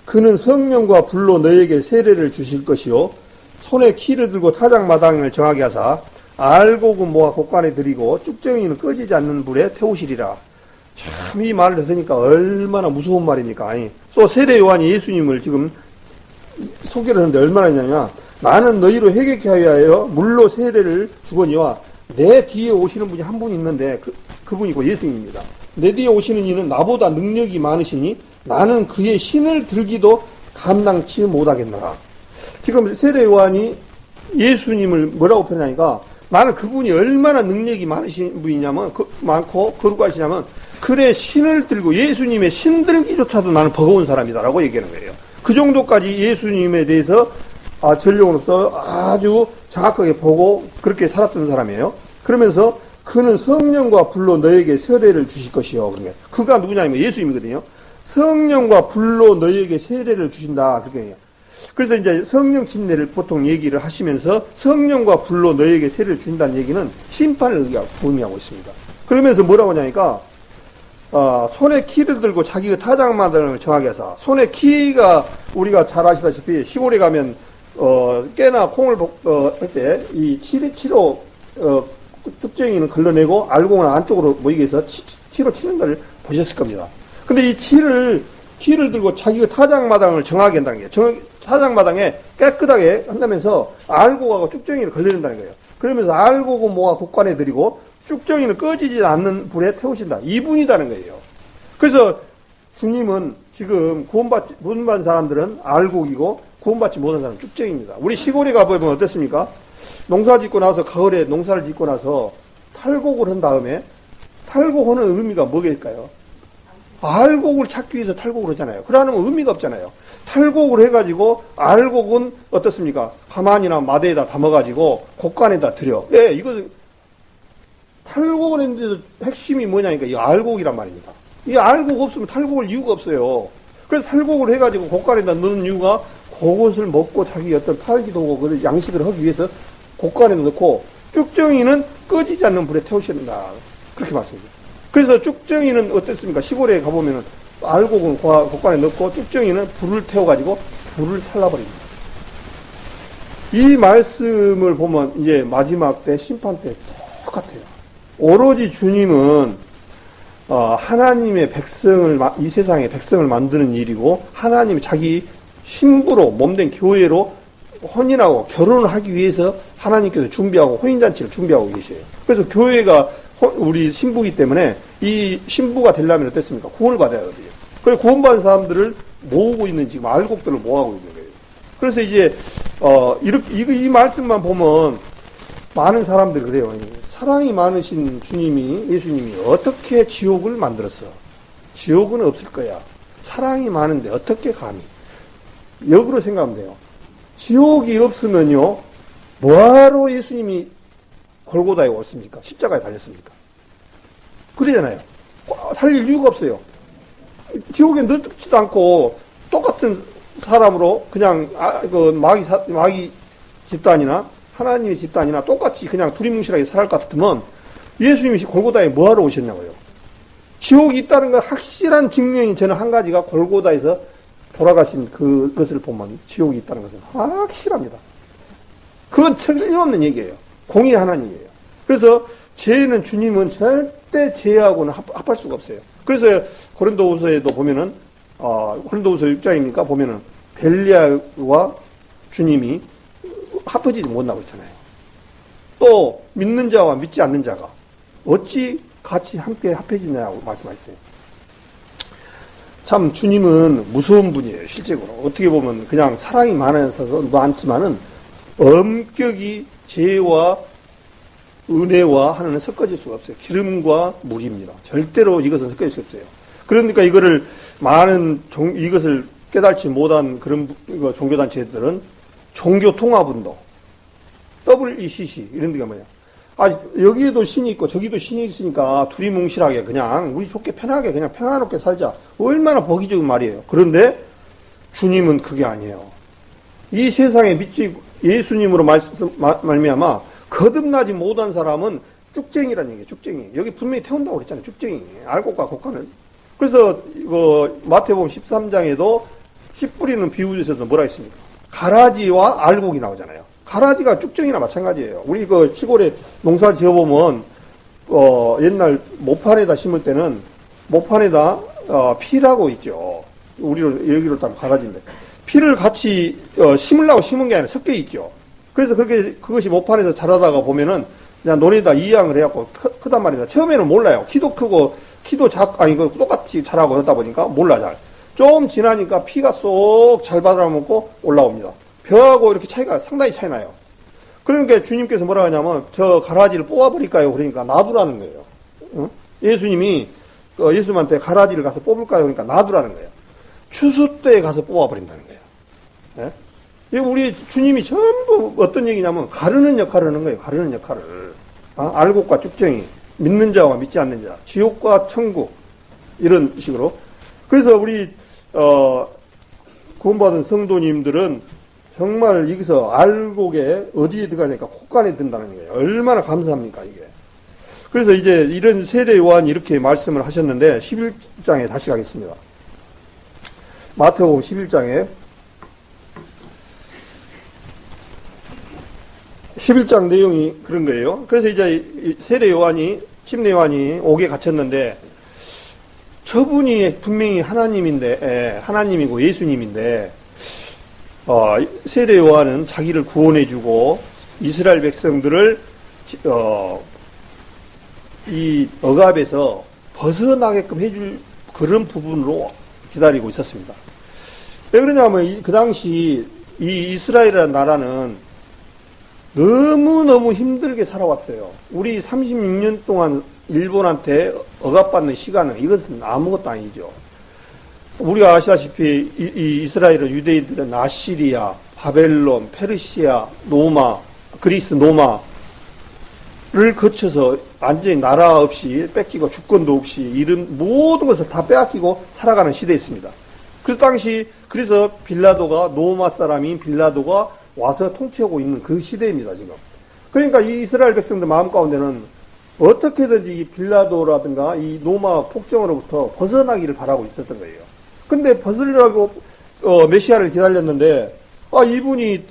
Speaker 1: 그는 성령과 불로 너희에게 세례를 주실 것이요 손에 키를 들고 타작마당을 정하게 하사 알곡은 모아 곳간에 들이고 쭉정이는 꺼지지 않는 불에 태우시리라. 참 이 말을 들으니까 얼마나 무서운 말입니까? 아니, 또 세례 요한이 예수님을 지금 소개를 하는데 얼마나 했냐면 나는 너희로 회개케 하여 물로 세례를 주거니와 내 뒤에 오시는 분이 한 분 있는데 그분이고 예수님입니다. 내 뒤에 오시는 이는 나보다 능력이 많으시니 나는 그의 신을 들기도 감당치 못하겠노라. 지금 세례 요한이 예수님을 뭐라고 표현하니까 나는 그분이 얼마나 능력이 많으신 분이냐면, 많고 거룩하시냐면, 그래 신을 들고 예수님의 신들기조차도 나는 버거운 사람이다라고 얘기하는 거예요. 그 정도까지 예수님에 대해서 전령으로서 아주 정확하게 보고 그렇게 살았던 사람이에요. 그러면서 그는 성령과 불로 너에게 세례를 주실 것이요. 그러면 그가 누구냐면 예수님이거든요. 성령과 불로 너에게 세례를 주신다. 그렇게 해요. 그래서 이제 성령 침례를 보통 얘기를 하시면서 성령과 불로 너에게 세례를 준다는 얘기는 심판을 의미하고 있습니다. 그러면서 뭐라고 하냐니까 손에 키를 들고 자기가 타작마당을 정하게 해서, 손에 키가 우리가 잘 아시다시피 시골에 가면 깨나 콩을 할 때 이 치로 쭉쟁이는 걸러내고 알공은 안쪽으로 모이게 해서 치로 치는 걸 보셨을 겁니다. 근데 이 키를 들고 자기가 타작마당을 정하게 한다는 거예요. 타작마당에 깨끗하게 한다면서 알곡하고 쭉쟁이를 걸러낸다는 거예요. 그러면서 알곡은 모아 국간에 들이고 쭉정이는 꺼지지 않는 불에 태우신다. 이분이다는 거예요. 그래서 주님은 지금 구원받은 사람들은 알곡이고 구원받지 못한 사람은 쭉정입니다. 우리 시골에 가보면 어떻습니까? 농사 짓고 나서 가을에 농사를 짓고 나서 탈곡을 한 다음에 탈곡하는 의미가 뭐겠을까요? 알곡을 찾기 위해서 탈곡을 하잖아요. 그러면 의미가 없잖아요. 탈곡을 해가지고 알곡은 어떻습니까? 가만이나 마대에다 담아가지고 곡간에다 들여. 예, 이거 탈곡을 했는데도 핵심이 뭐냐니까 이 알곡이란 말입니다. 이 알곡 없으면 탈곡할 이유가 없어요. 그래서 탈곡을 해가지고 곡간에다 넣는 이유가 그것을 먹고 자기 어떤 팔기도 하고 그 양식을 하기 위해서 곡간에 넣고, 쭉정이는 꺼지지 않는 불에 태우셔야 된다. 그렇게 말씀입니다. 그래서 쭉정이는 어떻습니까? 시골에 가보면은 알곡은 곡간에 넣고 쭉정이는 불을 태워가지고 불을 살라버립니다. 이 말씀을 보면 이제 마지막 때 심판 때 똑같아요. 오로지 주님은 하나님의 백성을, 이 세상의 백성을 만드는 일이고, 하나님이 자기 신부로 몸된 교회로 혼인하고 결혼을 하기 위해서 하나님께서 준비하고 혼인잔치를 준비하고 계셔요. 그래서 교회가 우리 신부이기 때문에 이 신부가 되려면 어땠습니까? 구원을 받아야 돼요. 그래서 구원받은 사람들을 모으고 있는 지금 알곡들을 모아오고 있는 거예요. 그래서 이제 이 말씀만 보면 많은 사람들이 그래요. 사랑이 많으신 주님이, 예수님이 어떻게 지옥을 만들었어? 지옥은 없을 거야. 사랑이 많은데 어떻게 감히? 역으로 생각하면 돼요. 지옥이 없으면요, 뭐하러 예수님이 골고다에 왔습니까? 십자가에 달렸습니까? 그러잖아요. 살릴 이유가 없어요. 지옥에 넣지도 않고 똑같은 사람으로 그냥 마귀 집단이나 하나님의 집단이나 똑같이 그냥 두리뭉실하게 살아갈 것 같으면 예수님이 골고다에 뭐하러 오셨냐고요. 지옥이 있다는 건 확실한 증명이 저는 한 가지가 골고다에서 돌아가신 그것을 보면 지옥이 있다는 것은 확실합니다. 그건 틀림없는 얘기예요. 공의 하나님이에요. 그래서 죄는 주님은 절대 죄하고는 합할 수가 없어요. 그래서 고린도후서에도 보면은 고린도후서 6장입니까? 보면은 벨리알과 주님이 합해지지 못하고 있잖아요. 또 믿는 자와 믿지 않는 자가 어찌 같이 함께 합해지냐고 말씀하셨어요. 참 주님은 무서운 분이에요. 실제로 어떻게 보면 그냥 사랑이 많지만은 엄격히 죄와 은혜와 하나는 섞어질 수가 없어요. 기름과 물입니다. 절대로 이것은 섞어질 수 없어요. 그러니까 이거를 이것을 깨달지 못한 그런 종교단체들은 종교통합운동, WECC 이런 데가 뭐냐? 여기에도 신이 있고 저기도 신이 있으니까 두리뭉실하게 그냥 우리 좋게 편하게 그냥 평화롭게 살자. 얼마나 보기 좋은 말이에요. 그런데 주님은 그게 아니에요. 이 세상에 믿지 예수님으로 말미암아 거듭나지 못한 사람은 쭉쟁이라는 얘기예요. 쭉쟁이. 여기 분명히 태운다고 그랬잖아요. 쭉쟁이. 알곡과 곡간을. 그래서 마태복음 13장에도 씨 뿌리는 비유에서도 뭐라 했습니까? 가라지와 알곡이 나오잖아요. 가라지가 쭉정이나 마찬가지예요. 우리 시골에 농사 지어보면, 옛날 모판에다 심을 때는, 모판에다, 피라고 있죠. 여기로 따면 가라지인데. 피를 같이, 심으려고 심은 게 아니라 섞여 있죠. 그래서 그것이 모판에서 자라다가 보면은, 그냥 논에다 이양을 해갖고 크단 말입니다. 처음에는 몰라요. 키도 크고, 똑같이 자라고 하다 보니까 몰라, 잘. 좀 지나니까 피가 쏙 잘 받아먹고 올라옵니다. 벼하고 이렇게 차이가 상당히 차이 나요. 그러니까 주님께서 뭐라 하냐면 저 가라지를 뽑아버릴까요? 그러니까 놔두라는 거예요. 예수님이 예수님한테 가라지를 가서 뽑을까요? 그러니까 놔두라는 거예요. 추수 때에 가서 뽑아버린다는 거예요. 예? 우리 주님이 전부 어떤 얘기냐면 가르는 역할을 하는 거예요. 가르는 역할을. 알곡과 쭉정이, 믿는 자와 믿지 않는 자, 지옥과 천국, 이런 식으로. 그래서 우리 구원받은 성도님들은 정말 여기서 알곡에 어디에 들어가니까 콧간에 든다는 거예요. 얼마나 감사합니까, 이게. 그래서 이제 이런 세례 요한이 이렇게 말씀을 하셨는데 11장에 다시 가겠습니다. 마태복음 11장에 11장 내용이 그런 거예요. 그래서 이제 세례 요한이, 침례 요한이 옥에 갇혔는데 저분이 분명히 하나님이고 예수님인데, 세례 요한은 자기를 구원해주고 이스라엘 백성들을, 이 억압에서 벗어나게끔 해줄 그런 부분으로 기다리고 있었습니다. 왜 그러냐면 그 당시 이 이스라엘이라는 나라는 너무너무 힘들게 살아왔어요. 우리 36년 동안 일본한테 억압받는 시간은 이것은 아무것도 아니죠. 우리가 아시다시피 이 이스라엘은 유대인들은 아시리아, 바벨론, 페르시아, 로마, 그리스 로마를 거쳐서 완전히 나라 없이 뺏기고 주권도 없이 이런 모든 것을 다 빼앗기고 살아가는 시대였습니다. 그 당시 그래서 빌라도가 로마 사람인 빌라도가 와서 통치하고 있는 그 시대입니다, 지금. 그러니까 이 이스라엘 백성들 마음 가운데는 어떻게든지 이 빌라도라든가 이 로마 폭정으로부터 벗어나기를 바라고 있었던 거예요. 근데 벗으려고 메시아를 기다렸는데 이분이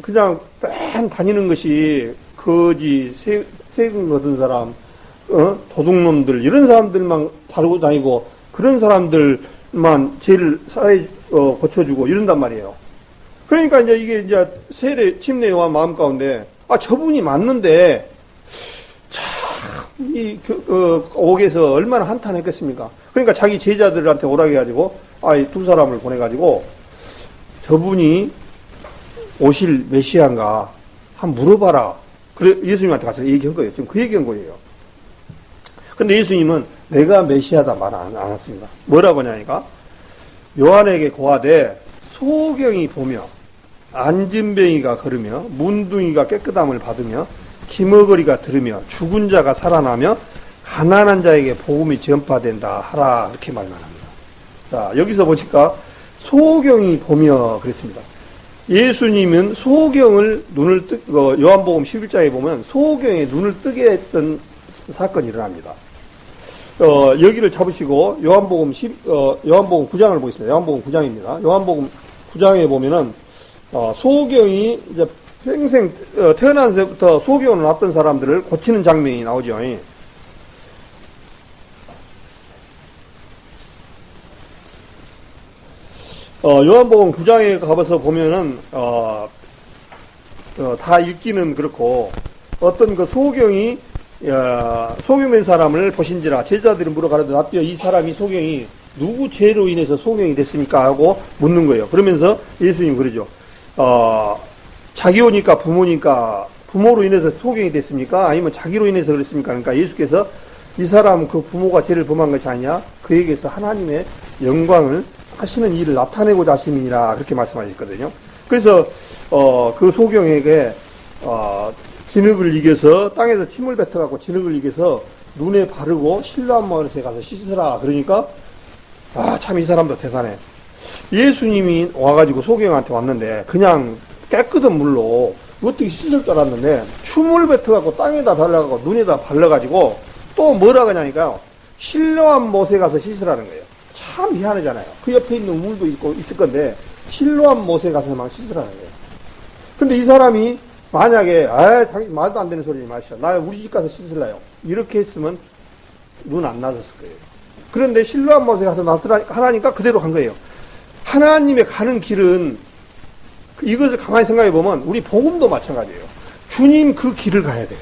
Speaker 1: 그냥 뺑 다니는 것이 거지 세금 거둔 사람, 도둑놈들 이런 사람들만 바르고 다니고 그런 사람들만 죄를 고쳐주고 이런단 말이에요. 그러니까 이게 이제 침례 요한 마음 가운데 저분이 맞는데 이 옥에서 얼마나 한탄했겠습니까? 그러니까 자기 제자들한테 오라고 해가지고 두 사람을 보내가지고 저분이 오실 메시아인가 한번 물어봐라. 그래 예수님한테 가서 얘기한 거예요. 지금 그 얘기한 거예요. 근데 예수님은 내가 메시아다 말 안 했습니다. 뭐라고 하냐니까 요한에게 고하되 소경이 보며 안진뱅이가 걸으며 문둥이가 깨끗함을 받으며 기머거리가 들으며 죽은 자가 살아나며 가난한 자에게 복음이 전파된다 하라 이렇게 말만 합니다. 자 여기서 보니까 소경이 보며 그랬습니다. 예수님은 소경을 요한복음 11장에 보면 소경의 눈을 뜨게 했던 사건이 일어납니다. 여기를 잡으시고 요한복음 9장을 보겠습니다. 요한복음 9장입니다. 요한복음 9장에 보면은 소경이 이제 평생 태어나서부터 소경을 났던 사람들을 고치는 장면이 나오죠. 요한복음 9장에 가봐서 보면은 다 읽기는 그렇고 어떤 그 소경이 소경된 사람을 보신지라 제자들이 물어가라도 납비여 이 사람이 소경이 누구 죄로 인해서 소경이 됐습니까? 하고 묻는 거예요. 그러면서 예수님 그러죠. 자기 오니까 부모니까 부모로 인해서 소경이 됐습니까? 아니면 자기로 인해서 그랬습니까? 그러니까 예수께서 이 사람은 그 부모가 죄를 범한 것이 아니냐? 그에게서 하나님의 영광을 하시는 일을 나타내고자 하심이니라 그렇게 말씀하셨거든요. 그래서 그 소경에게 진흙을 이겨서 땅에서 침을 뱉어갖고 진흙을 이겨서 눈에 바르고 실로암 마을에 가서 씻으라. 그러니까 참 이 사람도 대단해. 예수님이 와가지고 소경한테 왔는데 그냥 깨끗한 물로 어떻게 씻을 줄 알았는데 춤을 뱉어갖고 땅에다 발라갖고 눈에다 발라가지고 또 뭐라 그러냐니까요. 실로암 못에 가서 씻으라는 거예요. 참 희한하잖아요. 그 옆에 있는 물도 있을 건데 실로암 못에 가서만 씻으라는 거예요. 근데 이 사람이 만약에 말도 안 되는 소리 마시오. 나 우리 집 가서 씻을래요. 이렇게 했으면 눈 안 나섰을 거예요. 그런데 실로암 못에 가서 하나니까 그대로 간 거예요. 하나님의 가는 길은 이것을 가만히 생각해 보면 우리 복음도 마찬가지예요. 주님 그 길을 가야 돼요.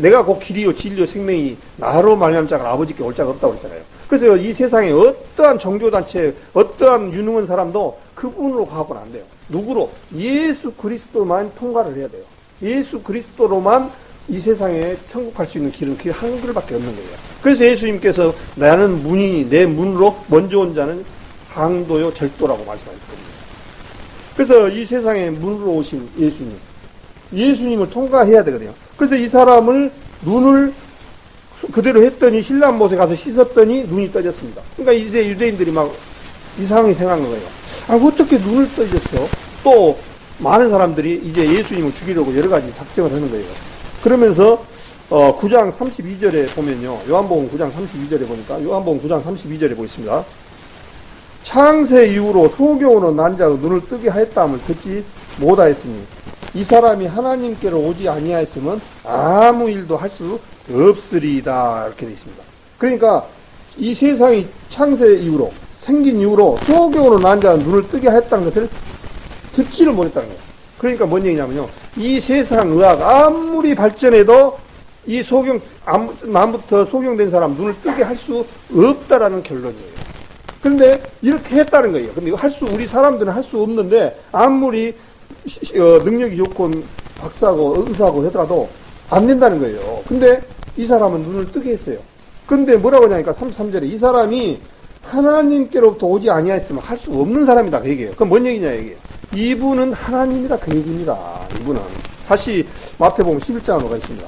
Speaker 1: 내가 그 길이요 진리요 생명이 나로 말미암아 자가 아버지께 올 자가 없다고 그랬잖아요. 그래서 이 세상에 어떠한 종교단체, 어떠한 유능한 사람도 그분으로 가고는 안 돼요. 누구로? 예수 그리스도만 통과를 해야 돼요. 예수 그리스도로만 이 세상에 천국 갈 수 있는 길은 그 한 길밖에 없는 거예요. 그래서 예수님께서 나는 문이 내 문으로 먼저 온 자는 강도요 절도라고 말씀하셨거든요. 그래서 이 세상에 문으로 오신 예수님을 통과해야 되거든요. 그래서 이 사람을 눈을 그대로 했더니 신랑못에 가서 씻었더니 눈이 떠졌습니다. 그러니까 이제 유대인들이 막 이상하게 생각한 거예요. 아, 어떻게 눈을 떠졌어? 또 많은 사람들이 이제 예수님을 죽이려고 여러 가지 작정을 하는 거예요. 그러면서 9장 32절에 보면요. 요한복음 9장 32절에 보니까 요한복음 9장 32절에 보겠습니다. 창세 이후로 소경으로 난 자가 눈을 뜨게 하였다함을 듣지 못하였으니 이 사람이 하나님께로 오지 아니하였으면 아무 일도 할 수 없으리이다. 이렇게 되어 있습니다. 그러니까 이 세상이 창세 이후로 생긴 이후로 소경으로 난 자가 눈을 뜨게 하였다는 것을 듣지를 못했다는 거예요. 그러니까 뭔 얘기냐면요. 이 세상 의학 아무리 발전해도 이 남부터 소경된 사람 눈을 뜨게 할 수 없다라는 결론이에요. 그런데 이렇게 했다는 거예요. 근데 우리 사람들은 할 수 없는데 아무리 능력이 좋고 박사고 의사고 하더라도 안 된다는 거예요. 근데 이 사람은 눈을 뜨게 했어요. 근데 뭐라고 하냐니까 33절에 이 사람이 하나님께로부터 오지 아니하였으면 할 수 없는 사람이다 그 얘기예요. 그럼 뭔 얘기냐 이게. 이분은 하나님이다 그 얘기입니다. 이분은. 다시 마태복음 11장으로 가겠습니다.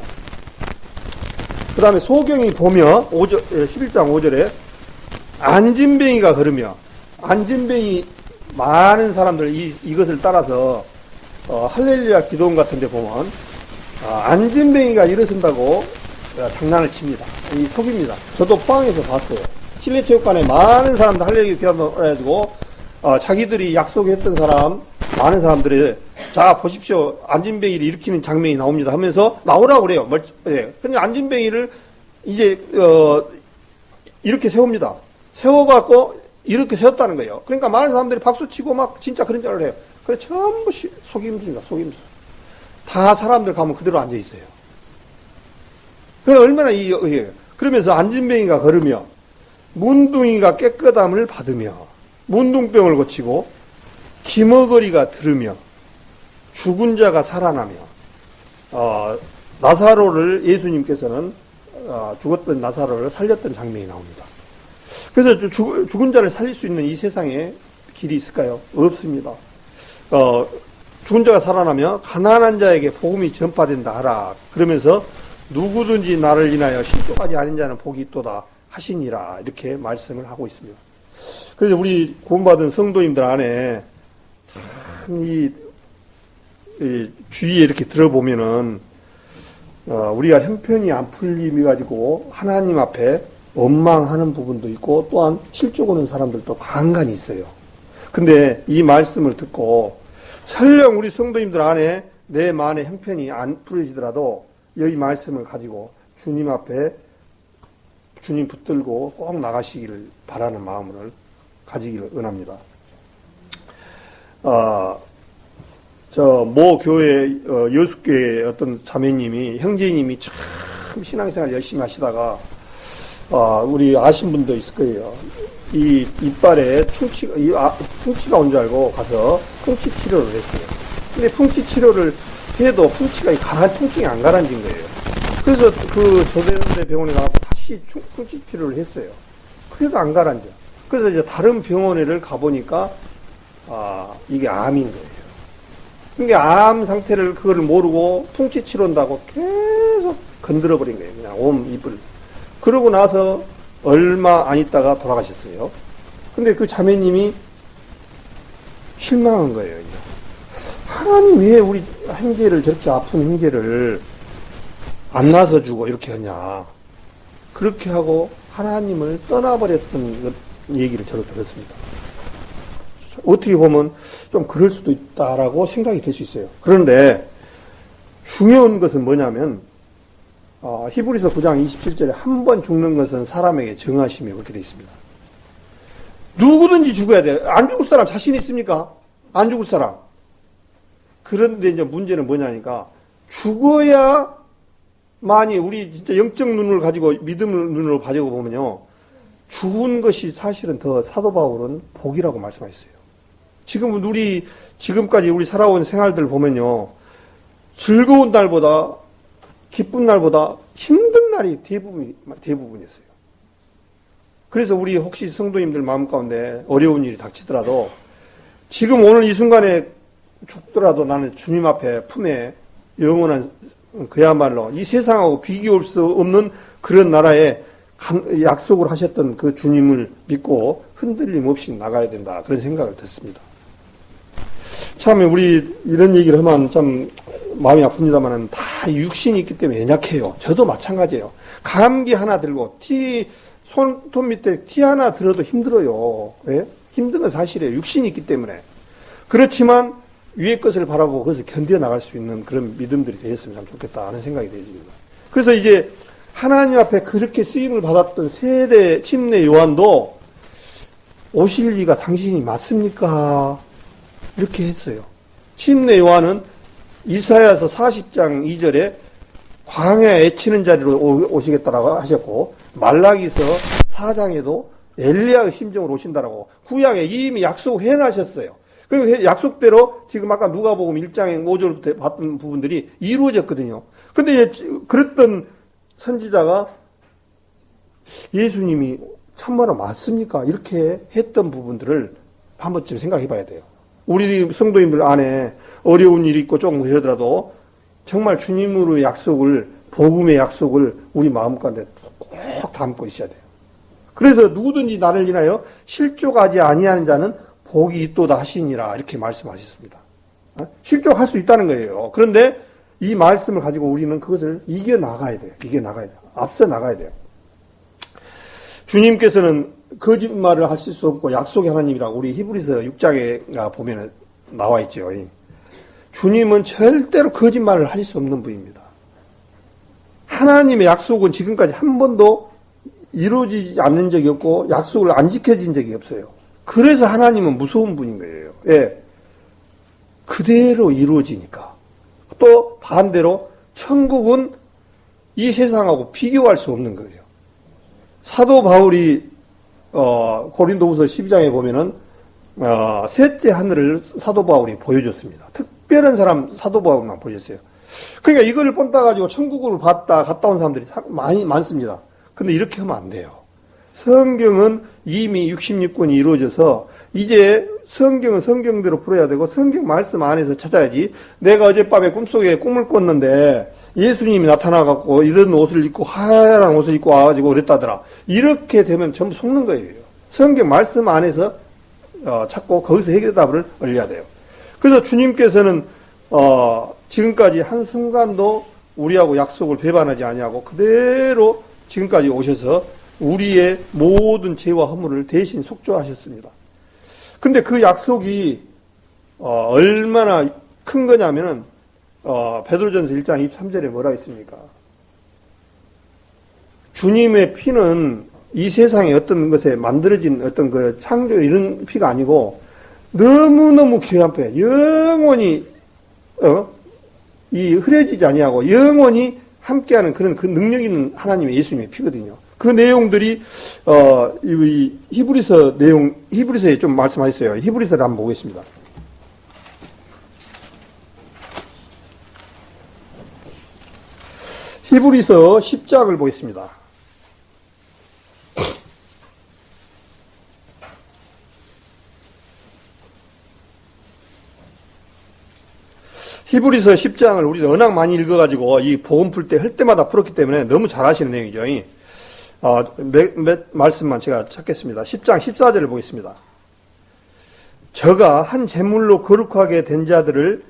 Speaker 1: 그 다음에 소경이 보며 11장 5절에 안진뱅이가 걸으며 안진뱅이 많은 사람들 이것을 따라서 할렐루야 기도원 같은 데 보면 안진뱅이가 일어선다고 장난을 칩니다. 속입니다. 저도 포항에서 봤어요. 실내체육관에 많은 사람들 할렐루야 기도원 해가지고 자기들이 약속했던 사람 많은 사람들이 자 보십시오. 안진뱅이를 일으키는 장면이 나옵니다 하면서 나오라고 그래요. 예. 근데 안진뱅이를 이제 이렇게 세웁니다. 세워갖고 이렇게 세웠다는 거예요. 그러니까 많은 사람들이 박수치고 막 진짜 그런 줄 알아요. 그래 전부 속임수입니다. 속임수. 다 사람들 가면 그대로 앉아있어요. 그래 얼마나 그러면서 안진뱅이가 걸으며 문둥이가 깨끗함을 받으며 문둥병을 고치고 기머거리가 들으며 죽은 자가 살아나며 나사로를 예수님께서는 죽었던 나사로를 살렸던 장면이 나옵니다. 그래서 죽은 자를 살릴 수 있는 이 세상에 길이 있을까요? 없습니다. 죽은 자가 살아나며 가난한 자에게 복음이 전파된다 하라. 그러면서 누구든지 나를 인하여 실족하지 않은 자는 복이 있도다 하시니라. 이렇게 말씀을 하고 있습니다. 그래서 우리 구원받은 성도님들 안에 참 이 주위에 이렇게 들어보면은 우리가 형편이 안 풀림이 가지고 하나님 앞에 원망하는 부분도 있고 또한 실족 오는 사람들도 간간히 있어요. 근데 이 말씀을 듣고 설령 우리 성도님들 안에 내 마음의 형편이 안 풀어지더라도 이 말씀을 가지고 주님 앞에 주님 붙들고 꼭 나가시기를 바라는 마음을 가지기를 원합니다. 저 모 교회 여수교회 어떤 자매님이 형제님이 참 신앙생활 열심히 하시다가 우리 아신 분도 있을 거예요. 이 이빨에 풍치가 온 줄 알고 가서 풍치 치료를 했어요. 근데 풍치 치료를 해도 풍치가 안 가라앉은 거예요. 그래서 그 조대대 병원에 가서 다시 풍치 치료를 했어요. 그래도 안 가라앉아. 그래서 이제 다른 병원에를 가보니까 이게 암인 거예요. 그러니까 암 상태를 그거를 모르고 풍치 치료한다고 계속 건드려버린 거예요. 그냥 온 입을. 그러고 나서 얼마 안 있다가 돌아가셨어요. 근데 그 자매님이 실망한 거예요. 하나님 왜 우리 형제를 저렇게 아픈 형제를 안 나서주고 이렇게 하냐. 그렇게 하고 하나님을 떠나버렸던 얘기를 저도 들었습니다. 어떻게 보면 좀 그럴 수도 있다라고 생각이 될 수 있어요. 그런데 중요한 것은 뭐냐면 히브리서 9장 27절에 한 번 죽는 것은 사람에게 정하심이 그렇게 되어 있습니다. 누구든지 죽어야 돼요. 안 죽을 사람 자신 있습니까? 안 죽을 사람. 그런데 이제 문제는 뭐냐니까 죽어야만이 우리 진짜 영적 눈을 가지고 믿음의 눈으로 가지고 보면요. 죽은 것이 사실은 더 사도 바울은 복이라고 말씀하셨어요. 지금까지 우리 살아온 생활들 보면요. 즐거운 날보다, 기쁜 날보다 힘든 날이 대부분이었어요. 그래서 우리 혹시 성도님들 마음 가운데 어려운 일이 닥치더라도 지금 오늘 이 순간에 죽더라도 나는 주님 앞에 품에 영원한 그야말로 이 세상하고 비교할 수 없는 그런 나라에 약속을 하셨던 그 주님을 믿고 흔들림 없이 나가야 된다. 그런 생각을 듣습니다. 참 우리 이런 얘기를 하면 참 마음이 아픕니다만 다 육신이 있기 때문에 연약해요. 저도 마찬가지예요. 감기 하나 들고 손톱 밑에 티 하나 들어도 힘들어요. 예? 힘든 건 사실이에요. 육신이 있기 때문에. 그렇지만 위의 것을 바라보고 그것을 견뎌나갈 수 있는 그런 믿음들이 되었으면 참 좋겠다 하는 생각이 되어집니다. 그래서 이제 하나님 앞에 그렇게 쓰임을 받았던 세례 침례 요한도 오실 리가 당신이 맞습니까? 이렇게 했어요. 침례 요한은 이사야서 40장 2절에 광야에 애치는 자리로 오시겠다라고 하셨고 말라기서 4장에도 엘리야의 심정으로 오신다라고 구약에 이미 약속해 놨었어요. 그 약속대로 지금 아까 누가복음 1장의 5절부터 봤던 부분들이 이루어졌거든요. 근데 그랬던 선지자가 예수님이 참말로 맞습니까? 이렇게 했던 부분들을 한 번쯤 생각해 봐야 돼요. 우리 성도님들 안에 어려운 일이 있고 조금 그러더라도 정말 주님으로의 약속을, 복음의 약속을 우리 마음 가운데 꼭 담고 있어야 돼요. 그래서 누구든지 나를 인하여 실족하지 아니하는 자는 복이 있도다 하시니라 이렇게 말씀하셨습니다. 실족할 수 있다는 거예요. 그런데 이 말씀을 가지고 우리는 그것을 이겨나가야 돼요. 앞서 나가야 돼요. 주님께서는 거짓말을 하실 수 없고 약속의 하나님이라고 우리 히브리서 6장에 보면 나와 있죠. 주님은 절대로 거짓말을 하실 수 없는 분입니다. 하나님의 약속은 지금까지 한 번도 이루어지지 않는 적이 없고 약속을 안 지켜진 적이 없어요. 그래서 하나님은 무서운 분인 거예요. 예. 그대로 이루어지니까. 또 반대로 천국은 이 세상하고 비교할 수 없는 거예요. 사도 바울이 고린도후서 12장에 보면은 셋째 하늘을 사도 바울이 보여줬습니다. 특별한 사람 사도 바울만 보여줬어요. 그러니까 이거를 본따 가지고 천국을 갔다 온 사람들이 많습니다. 근데 이렇게 하면 안 돼요. 성경은 이미 66권이 이루어져서 이제 성경은 성경대로 풀어야 되고 성경 말씀 안에서 찾아야지. 내가 어젯밤에 꿈속에 꿈을 꿨는데 예수님이 나타나갖고 이런 옷을 입고 하얀 옷을 입고 와가지고 그랬다더라. 이렇게 되면 전부 속는 거예요. 성경 말씀 안에서 찾고 거기서 해결답을 얻어야 돼요. 그래서 주님께서는 지금까지 한순간도 우리하고 약속을 배반하지 아니하고 그대로 지금까지 오셔서 우리의 모든 죄와 허물을 대신 속죄하셨습니다. 근데 그 약속이 얼마나 큰 거냐면은 베드로전서 1장 23절에 뭐라 했습니까? 주님의 피는 이 세상에 어떤 것에 만들어진 어떤 그 창조 이런 피가 아니고 너무너무 귀한 피, 영원히 이 흐려지지 아니하고 영원히 함께하는 그런 그 능력 있는 하나님의 예수님의 피거든요. 그 내용들이 이 히브리서에 좀 말씀하셨어요. 히브리서를 한번 보겠습니다. 히브리서 10장을 보겠습니다. 히브리서 10장을 우리 워낙 많이 읽어가지고 이 복음 풀 때 할 때마다 풀었기 때문에 너무 잘 아시는 내용이죠. 몇 말씀만 제가 찾겠습니다. 10장 14절을 보겠습니다. 저가 한 제물로 거룩하게 된 자들을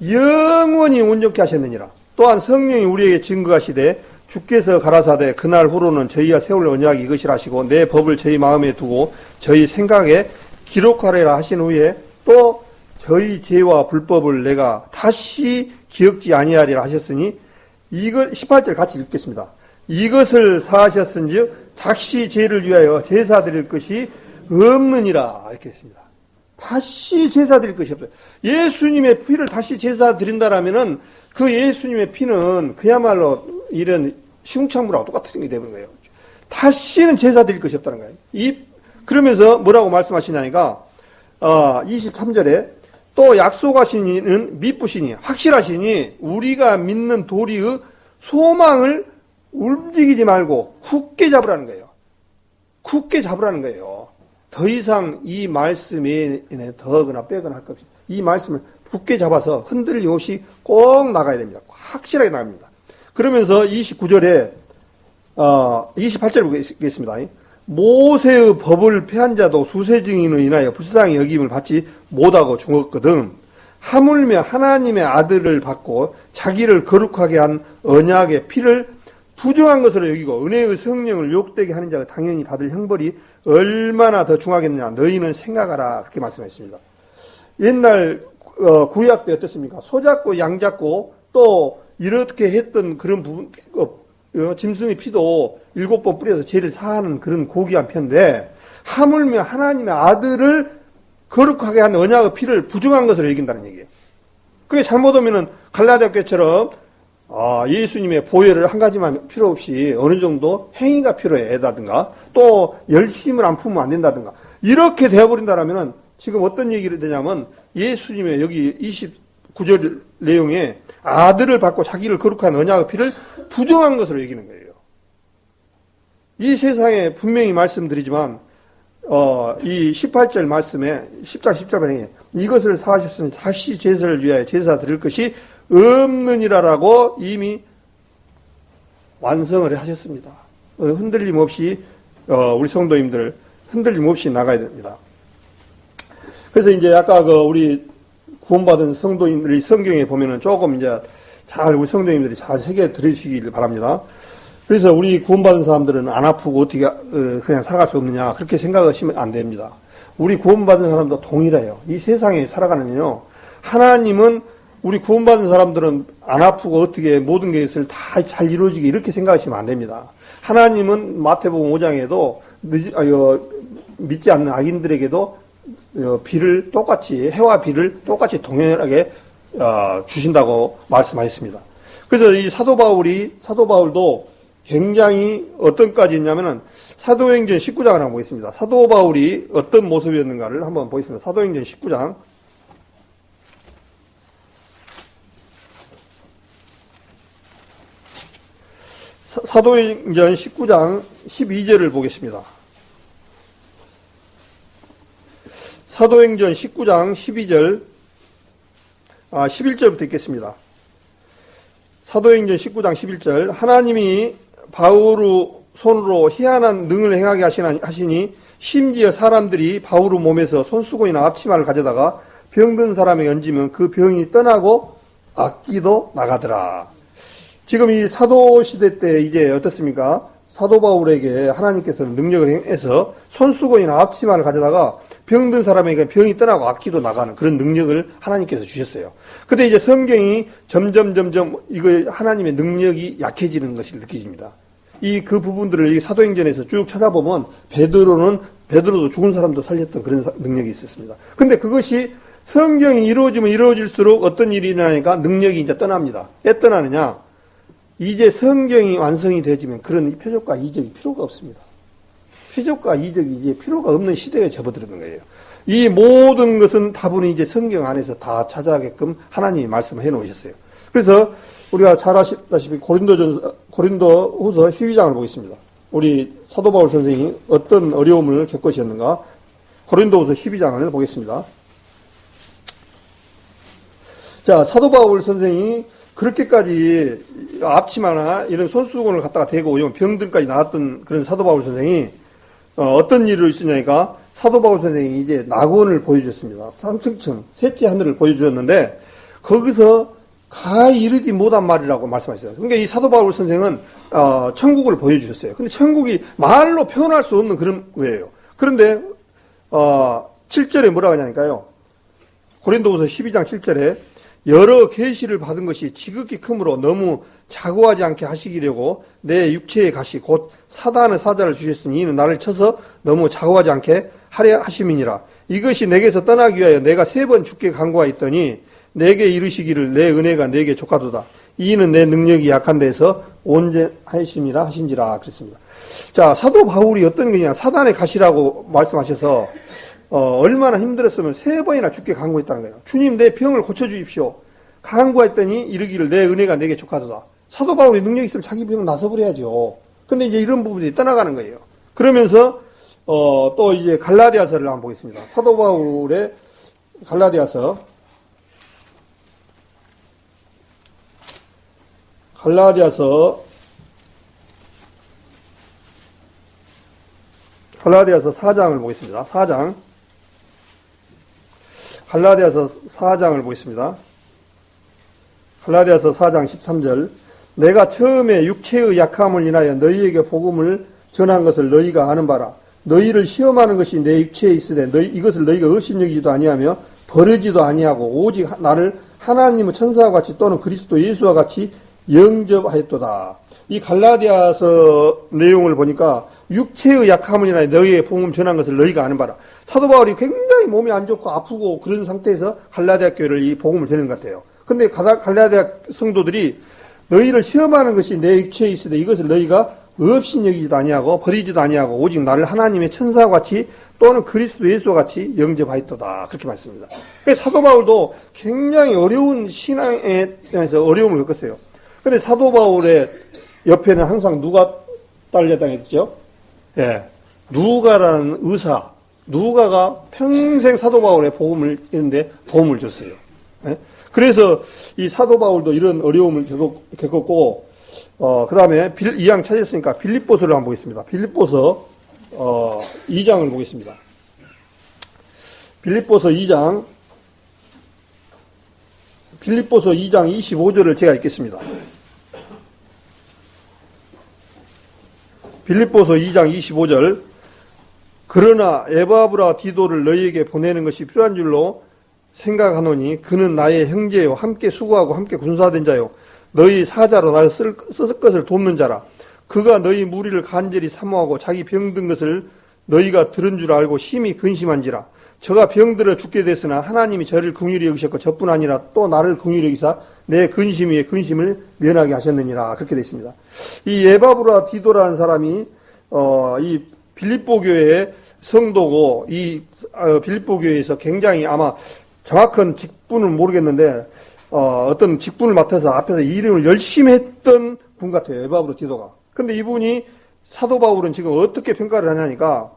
Speaker 1: 영원히 온전케 하셨느니라. 또한 성령이 우리에게 증거하시되 주께서 가라사대 그날 후로는 저희와 세울 언약이 이것이라 하시고 내 법을 저희 마음에 두고 저희 생각에 기록하리라 하신 후에 또 저희 죄와 불법을 내가 다시 기억지 아니하리라 하셨으니 이거 18절 같이 읽겠습니다. 이것을 사하셨은즉 다시 죄를 위하여 제사 드릴 것이 없느니라 이렇게 했습니다. 다시 제사 드릴 것이 없어요. 예수님의 피를 다시 제사 드린다라면은 그 예수님의 피는 그야말로 이런 시궁창물하고 똑같은 게 되는 거예요. 다시는 제사 드릴 것이 없다는 거예요. 그러면서 뭐라고 말씀하시냐니까 23절에 또 약속하신 이는 미쁘시니 확실하시니 우리가 믿는 도리의 소망을 움직이지 말고 굳게 잡으라는 거예요. 굳게 잡으라는 거예요. 더 이상 이 말씀에 더거나 빼거나 할 것 없이 이 말씀을 굳게 잡아서 흔들림 없이 꼭 나가야 됩니다. 확실하게 나갑니다. 그러면서 29절에 28절 보겠습니다. 모세의 법을 폐한 자도 수세 증인으로 인하여 불쌍히 여김을 받지 못하고 죽었거든. 하물며 하나님의 아들을 받고 자기를 거룩하게 한 언약의 피를 부정한 것으로 여기고 은혜의 성령을 욕되게 하는 자가 당연히 받을 형벌이 얼마나 더 중하겠느냐 너희는 생각하라 그렇게 말씀했습니다. 옛날 구약 때 어떻습니까? 소잡고 양잡고 또 이렇게 했던 그런 부분 짐승의 피도 7번 뿌려서 죄를 사하는 그런 고귀한 편인데 하물며 하나님의 아들을 거룩하게 한 언약의 피를 부정한 것으로 여긴다는 얘기예요. 그게 잘못하면은 갈라디아 교회처럼 예수님의 보혈을 한 가지만 필요 없이 어느 정도 행위가 필요하다든가 또 열심을 안 품으면 안 된다든가 이렇게 되어버린다라면은 지금 어떤 얘기를 되냐면 예수님의 여기 29절 내용에 아들을 받고 자기를 거룩한 언약의 피를 부정한 것으로 여기는 거예요. 이 세상에 분명히 말씀드리지만 이 18절 말씀에 10장 10절에 이것을 사하셨으니 다시 제사를 위하여 제사 드릴 것이 없느니라라고 이미 완성을 하셨습니다. 흔들림 없이 우리 성도님들 흔들림 없이 나가야 됩니다. 그래서 이제 아까 우리 구원받은 성도님들이 성경에 보면은 조금 이제 잘 우리 성도님들이 잘 새겨 들으시길 바랍니다. 그래서 우리 구원받은 사람들은 안 아프고 어떻게 그냥 살아갈 수 없느냐 그렇게 생각하시면 안 됩니다. 우리 구원받은 사람도 동일해요. 이 세상에 살아가는요. 하나님은 우리 구원받은 사람들은 안 아프고 어떻게 모든 것을 다 잘 이루어지게 이렇게 생각하시면 안 됩니다. 하나님은 마태복음 5장에도 믿지 않는 악인들에게도 비를 똑같이 해와 비를 똑같이 동일하게 주신다고 말씀하셨습니다. 그래서 이 사도 바울도 굉장히 어떤 까지 있냐면은 사도행전 19장을 한번 보겠습니다. 사도 바울이 어떤 모습이었는가를 한번 보겠습니다. 사도행전 19장 사도행전 19장 12절을 보겠습니다. 사도행전 19장 12절 11절부터 읽겠습니다. 사도행전 19장 11절 하나님이 바울의 손으로 희한한 능을 행하게 하시니 심지어 사람들이 바울의 몸에서 손수건이나 앞치마를 가져다가 병든 사람에게 얹으면 그 병이 떠나고 악기도 나가더라. 지금 이 사도시대 때 이제 어떻습니까? 사도 바울에게 하나님께서는 능력을 행해서 손수건이나 앞치마를 가져다가 병든 사람에게 병이 떠나고 악기도 나가는 그런 능력을 하나님께서 주셨어요. 근데 이제 성경이 점점 이거 하나님의 능력이 약해지는 것이 느껴집니다. 그 부분들을 이 사도행전에서 쭉 찾아보면 베드로도 죽은 사람도 살렸던 그런 능력이 있었습니다. 근데 그것이 성경이 이루어지면 이루어질수록 어떤 일이 일어나니까 능력이 이제 떠납니다. 왜 떠나느냐? 이제 성경이 완성이 되지면 그런 표적과 이적이 필요가 없습니다. 표적과 이적이 이제 필요가 없는 시대에 접어들는 거예요. 이 모든 것은 다분히 이제 성경 안에서 다 찾아가게끔 하나님이 말씀을 해 놓으셨어요. 그래서 우리가 잘 아시다시피 고린도후서 12장을 보겠습니다. 우리 사도 바울 선생이 어떤 어려움을 겪으셨는가? 고린도후서 12장을 보겠습니다. 자, 사도 바울 선생이 그렇게까지 앞치마나 이런 손수건을 갖다가 대고 병들까지 나왔던 그런 사도 바울 선생이 어떤 일을 있었냐니까 사도 바울 선생이 이제 낙원을 보여주셨습니다. 산층층 셋째 하늘을 보여주셨는데 거기서 가히 이르지 못한 말이라고 말씀하셨어요. 그러니까 이 사도 바울 선생은 천국을 보여주셨어요. 근데 천국이 말로 표현할 수 없는 그런 거예요. 그런데 7절에 뭐라고 하냐니까요. 고린도후서 12장 7절에 여러 계시를 받은 것이 지극히 크므로 너무 자고하지 않게 하시기려고 내 육체의 가시 곧 사단의 사자를 주셨으니 이는 나를 쳐서 너무 자고하지 않게 하려 하심이니라. 이것이 내게서 떠나기 위하여 내가 3번 주께 간구하였더니 내게 이르시기를 내 은혜가 내게 족하도다. 이는 내 능력이 약한 데서 온전하심이라 하신지라 그랬습니다. 자, 사도 바울이 어떤 거냐, 사단의 가시라고 말씀하셔서 얼마나 힘들었으면 3번이나 죽게 간구했다는 거예요. 주님, 내 병을 고쳐주십시오. 간구했더니 이르기를 내 은혜가 내게 족하도다. 사도 바울이 능력이 있으면 자기 병을 나서버려야죠. 근데 이제 이런 부분이 떠나가는 거예요. 그러면서 또 이제 갈라디아서를 한번 보겠습니다. 사도 바울의 갈라디아서 4장을 보겠습니다. 4장. 갈라디아서 4장을 보겠습니다. 갈라디아서 4장 13절. 내가 처음에 육체의 약함을 인하여 너희에게 복음을 전한 것을 너희가 아는 바라. 너희를 시험하는 것이 내 육체에 있으되 이것을 너희가 업신여기지도 아니하며 버리지도 아니하고 오직 나를 하나님의 천사와 같이 또는 그리스도 예수와 같이 영접하였도다. 이 갈라디아서 내용을 보니까 육체의 약함을 인하여 너희의 복음을 전한 것을 너희가 아는 바라. 사도 바울이 굉장히 몸이 안 좋고 아프고 그런 상태에서 갈라디아 교회를 이 복음을 전하는 것 같아요. 근데 갈라디아 성도들이 너희를 시험하는 것이 내 육체에 있으되 이것을 너희가 업신여기지도 아니하고 버리지도 아니하고 오직 나를 하나님의 천사와 같이 또는 그리스도 예수와 같이 영접하였도다. 그렇게 말씀합니다. 그래서 사도 바울도 굉장히 어려운 신앙에 대해서 어려움을 겪었어요. 근데 사도 바울의 옆에는 항상 누가 딸려다녔죠? 예. 누가라는 의사, 누가가 평생 사도 바울의 복음을 했는데 도움을 줬어요. 예? 그래서 이 사도 바울도 이런 어려움을 겪었고, 그 다음에 이왕 찾았으니까 빌립보서를 한번 보겠습니다. 빌립보서 2장을 보겠습니다. 빌립보서 2장 25절을 제가 읽겠습니다. 빌립보서 2장 25절. 그러나 에바브라 디도를 너희에게 보내는 것이 필요한 줄로 생각하노니 그는 나의 형제요 함께 수고하고 함께 군사된 자요 너희 사자로 나를 쓸 것을 돕는 자라. 그가 너희 무리를 간절히 사모하고 자기 병든 것을 너희가 들은 줄 알고 심히 근심한지라. 저가 병들어 죽게 됐으나 하나님이 저를 긍휼히 여기셨고 저뿐 아니라 또 나를 긍휼히 여기사 내 근심 위에 근심을 면하게 하셨느니라. 그렇게 되어 있습니다. 이 에바브라 디도라는 사람이 이 빌립보 교회의 성도고 이 빌립보 교회에서 굉장히 아마 정확한 직분은 모르겠는데 어떤 직분을 맡아서 앞에서 이름을 열심히 했던 분 같아요. 에바브라 디도가. 근데 이분이 사도 바울은 지금 어떻게 평가를 하냐니까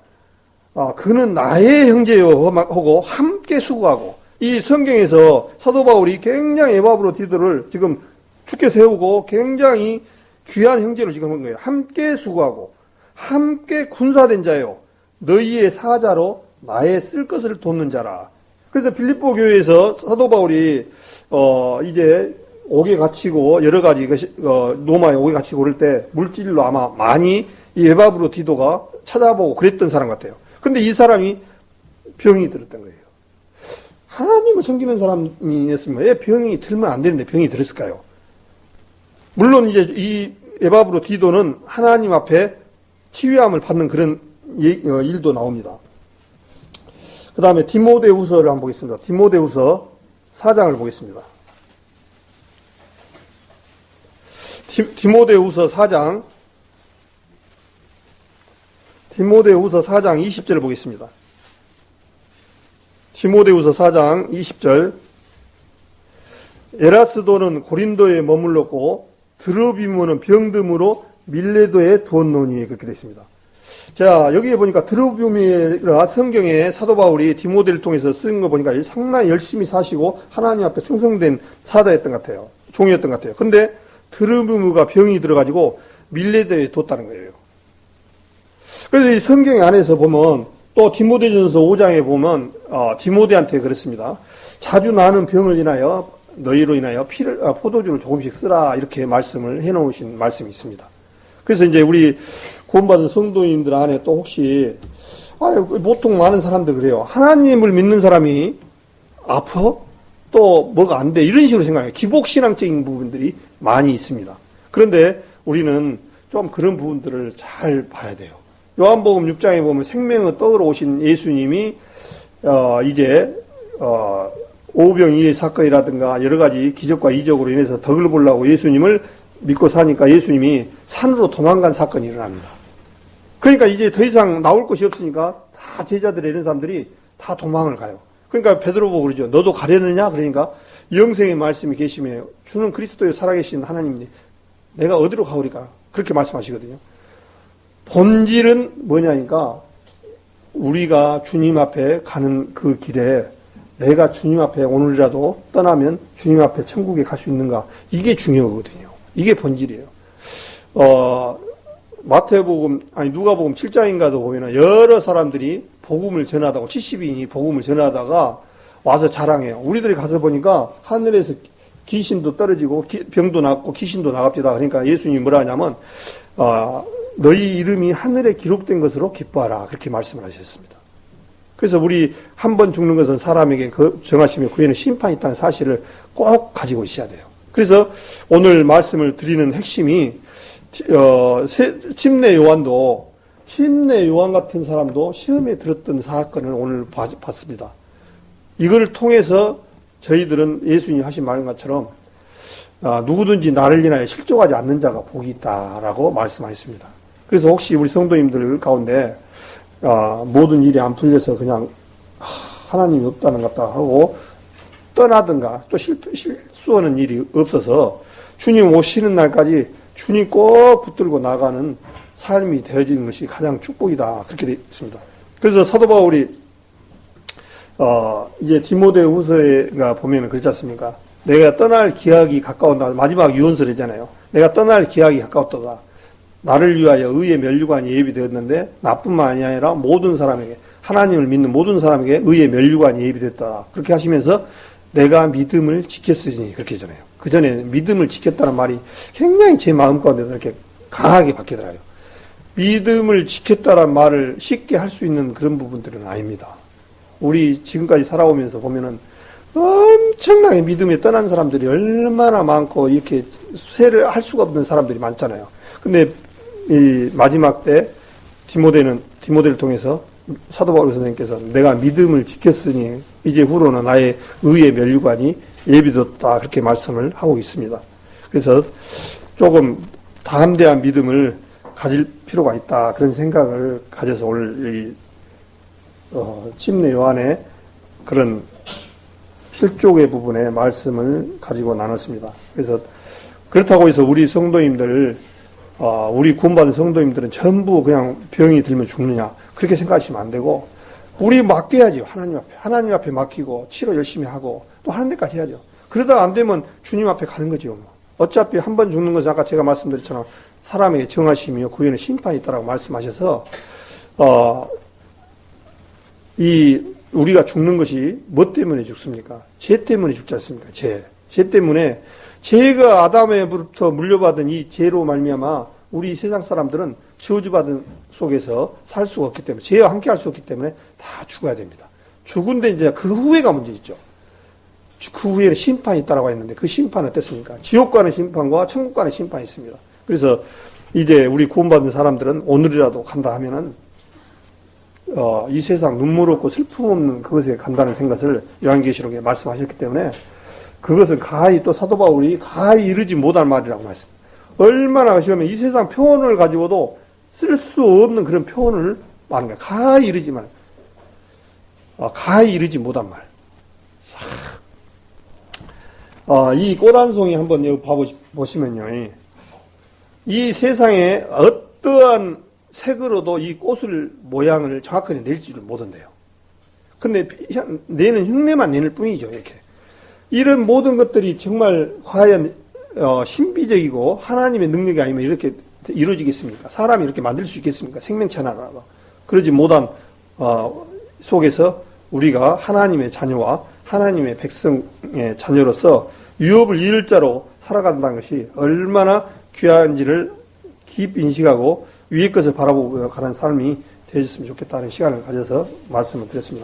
Speaker 1: 그는 나의 형제요 하고 함께 수고하고, 이 성경에서 사도 바울이 굉장히 에바브라 디도를 지금 죽게 세우고 굉장히 귀한 형제로 지금 한 거예요. 함께 수고하고 함께 군사된 자요 너희의 사자로 나의 쓸 것을 돕는 자라. 그래서 빌립보 교회에서 사도 바울이 이제 옥에 갇히고 여러 가지 로마에 옥에 갇히고 그럴 때 물질로 아마 많이 이 에바브라 디도가 찾아보고 그랬던 사람 같아요. 근데 이 사람이 병이 들었던 거예요. 하나님을 섬기는 사람이었으면 왜 병이 들면 안 되는데 병이 들었을까요? 물론 이제 이 에바브라 디도는 하나님 앞에 치유함을 받는 그런 일도 나옵니다. 그 다음에 디모데후서를 한번 보겠습니다. 디모데후서 4장을 보겠습니다. 디모데후서 4장 20절을 보겠습니다. 디모데후서 4장 20절. 에라스도는 고린도에 머물렀고 드로비모는 병듦으로 밀레도에 두었노니. 그렇게 되어 있습니다. 자, 여기에 보니까 드로비모가 성경에 사도 바울이 디모데를 통해서 쓴 거 보니까 상당히 열심히 사시고 하나님 앞에 충성된 사자였던 것 같아요. 종이었던 것 같아요. 근데 드로비모가 병이 들어가지고 밀레도에 뒀다는 거예요. 그래서 이 성경 안에서 보면 또 디모데전서 5장에 보면 디모데한테 그랬습니다. 자주 나는 병을 인하여 너희로 인하여 포도주를 조금씩 쓰라, 이렇게 말씀을 해놓으신 말씀이 있습니다. 그래서 이제 우리 구원받은 성도님들 안에 또 혹시 보통 많은 사람들 그래요. 하나님을 믿는 사람이 아파? 또 뭐가 안 돼? 이런 식으로 생각해요. 기복신앙적인 부분들이 많이 있습니다. 그런데 우리는 좀 그런 부분들을 잘 봐야 돼요. 요한복음 6장에 보면 생명의 떡으로 오신 예수님이 이제 오병이의 사건이라든가 여러 가지 기적과 이적으로 인해서 덕을 보려고 예수님을 믿고 사니까 예수님이 산으로 도망간 사건이 일어납니다. 그러니까 이제 더 이상 나올 곳이 없으니까 다 제자들의 이런 사람들이 다 도망을 가요. 그러니까 베드로 보고 그러죠. 너도 가려느냐? 그러니까 영생의 말씀이 계시며 주는 그리스도의 살아계신 하나님이 내가 어디로 가오리까? 그렇게 말씀하시거든요. 본질은 뭐냐니까 우리가 주님 앞에 가는 그 길에 내가 주님 앞에 오늘이라도 떠나면 주님 앞에 천국에 갈 수 있는가? 이게 중요하거든요. 이게 본질이에요. 누가복음 7장인가도 보면은 여러 사람들이 복음을 전하다가 70인이 복음을 전하다가 와서 자랑해요. 우리들이 가서 보니까 하늘에서 귀신도 떨어지고 병도 낫고 귀신도 나갑니다. 그러니까 예수님이 뭐라 하냐면 너희 이름이 하늘에 기록된 것으로 기뻐하라. 그렇게 말씀을 하셨습니다. 그래서 우리 한 번 죽는 것은 사람에게 정하시며 그 후에는 심판이 있다는 사실을 꼭 가지고 있어야 돼요. 그래서 오늘 말씀을 드리는 핵심이 침례 요한 같은 사람도 시험에 들었던 사건을 오늘 봤습니다. 이걸 통해서 저희들은 예수님이 하신 말씀처럼 누구든지 나를 인하여 실족하지 않는 자가 복이 있다라고 말씀하셨습니다. 그래서 혹시 우리 성도님들 가운데 모든 일이 안 풀려서 그냥 하나님이 없다는 것 같다 하고 떠나든가 또 실수하는 일이 없어서 주님 오시는 날까지 주님 꼭 붙들고 나가는 삶이 되어지는 것이 가장 축복이다. 그렇게 되어 있습니다. 그래서 사도 바울이 이제 디모데 후서에가 보면은 그렇지 않습니까? 내가 떠날 기약이 가까웠다. 마지막 유언설이잖아요. 내가 떠날 기약이 가까웠다. 나를 위하여 의의 면류관이 예비되었는데 나뿐만 아니라 모든 사람에게 하나님을 믿는 모든 사람에게 의의 면류관이 예비됐다. 그렇게 하시면서 내가 믿음을 지켰으니 그렇게 전해요. 그 전에 믿음을 지켰다는 말이 굉장히 제 마음 가운데 이렇게 강하게 박히더라고요. 믿음을 지켰다는 말을 쉽게 할 수 있는 그런 부분들은 아닙니다. 우리 지금까지 살아오면서 보면은 엄청나게 믿음에 떠난 사람들이 얼마나 많고 이렇게 쇠를 할 수가 없는 사람들이 많잖아요. 근데 이 마지막 때 디모데를 통해서 사도 바울 선생님께서 내가 믿음을 지켰으니 이제 후로는 나의 의의 면류관이 예비됐다 그렇게 말씀을 하고 있습니다. 그래서 조금 담대한 믿음을 가질 필요가 있다 그런 생각을 가져서 오늘 침례 요한의 그런 실족의 부분에 말씀을 가지고 나눴습니다. 그래서 그렇다고 해서 우리 성도님들 우리 구원받은 성도님들은 전부 그냥 병이 들면 죽느냐 그렇게 생각하시면 안 되고 우리 맡겨야죠. 하나님 앞에 맡기고 치료 열심히 하고 또 하는 데까지 해야죠. 그러다가 안 되면 주님 앞에 가는 거죠. 어차피 한 번 죽는 것은 아까 제가 말씀드렸잖아요. 사람에게 정하시며 그 후에는 심판이 있다라고 말씀하셔서 우리가 죽는 것이 뭐 때문에 죽습니까? 죄 때문에 죽지 않습니까? 죄 때문에 죄가 아담에부터 물려받은 이 죄로 말미암아 우리 세상 사람들은 저주받은 속에서 살 수가 없기 때문에 죄와 함께 할 수 없기 때문에 다 죽어야 됩니다. 죽은데 이제 그 후회가 문제 있죠. 그 후에는 심판이 있다라고 했는데 그 심판은 어땠습니까? 지옥 가는 심판과 천국 가는 심판이 있습니다. 그래서 이제 우리 구원받은 사람들은 오늘이라도 간다 하면은 이 세상 눈물 없고 슬픔 없는 그것에 간다는 생각을 요한계시록에 말씀하셨기 때문에 그것은 가히 또 사도 바울이 가히 이르지 못할 말이라고 말씀. 얼마나 시험에 이 세상 표현을 가지고도 쓸 수 없는 그런 표현을 말하는 거야. 가히 이르지만 가히 이르지 못한 말. 이 꽃 한 송이 한번 여기 보시면요. 이 세상에 어떠한 색으로도 이 꽃을 모양을 정확하게 낼지를 못한대요. 근데 내는 흉내만 내는 뿐이죠. 이렇게. 이런 모든 것들이 정말 과연 신비적이고 하나님의 능력이 아니면 이렇게 이루어지겠습니까? 사람이 이렇게 만들 수 있겠습니까? 생명체 하나가. 그러지 못한 속에서 우리가 하나님의 자녀와 하나님의 백성의 자녀로서 유업을 이을 자로 살아간다는 것이 얼마나 귀한지를 깊이 인식하고 위의 것을 바라보고 가는 삶이 되어졌으면 좋겠다는 시간을 가져서 말씀을 드렸습니다.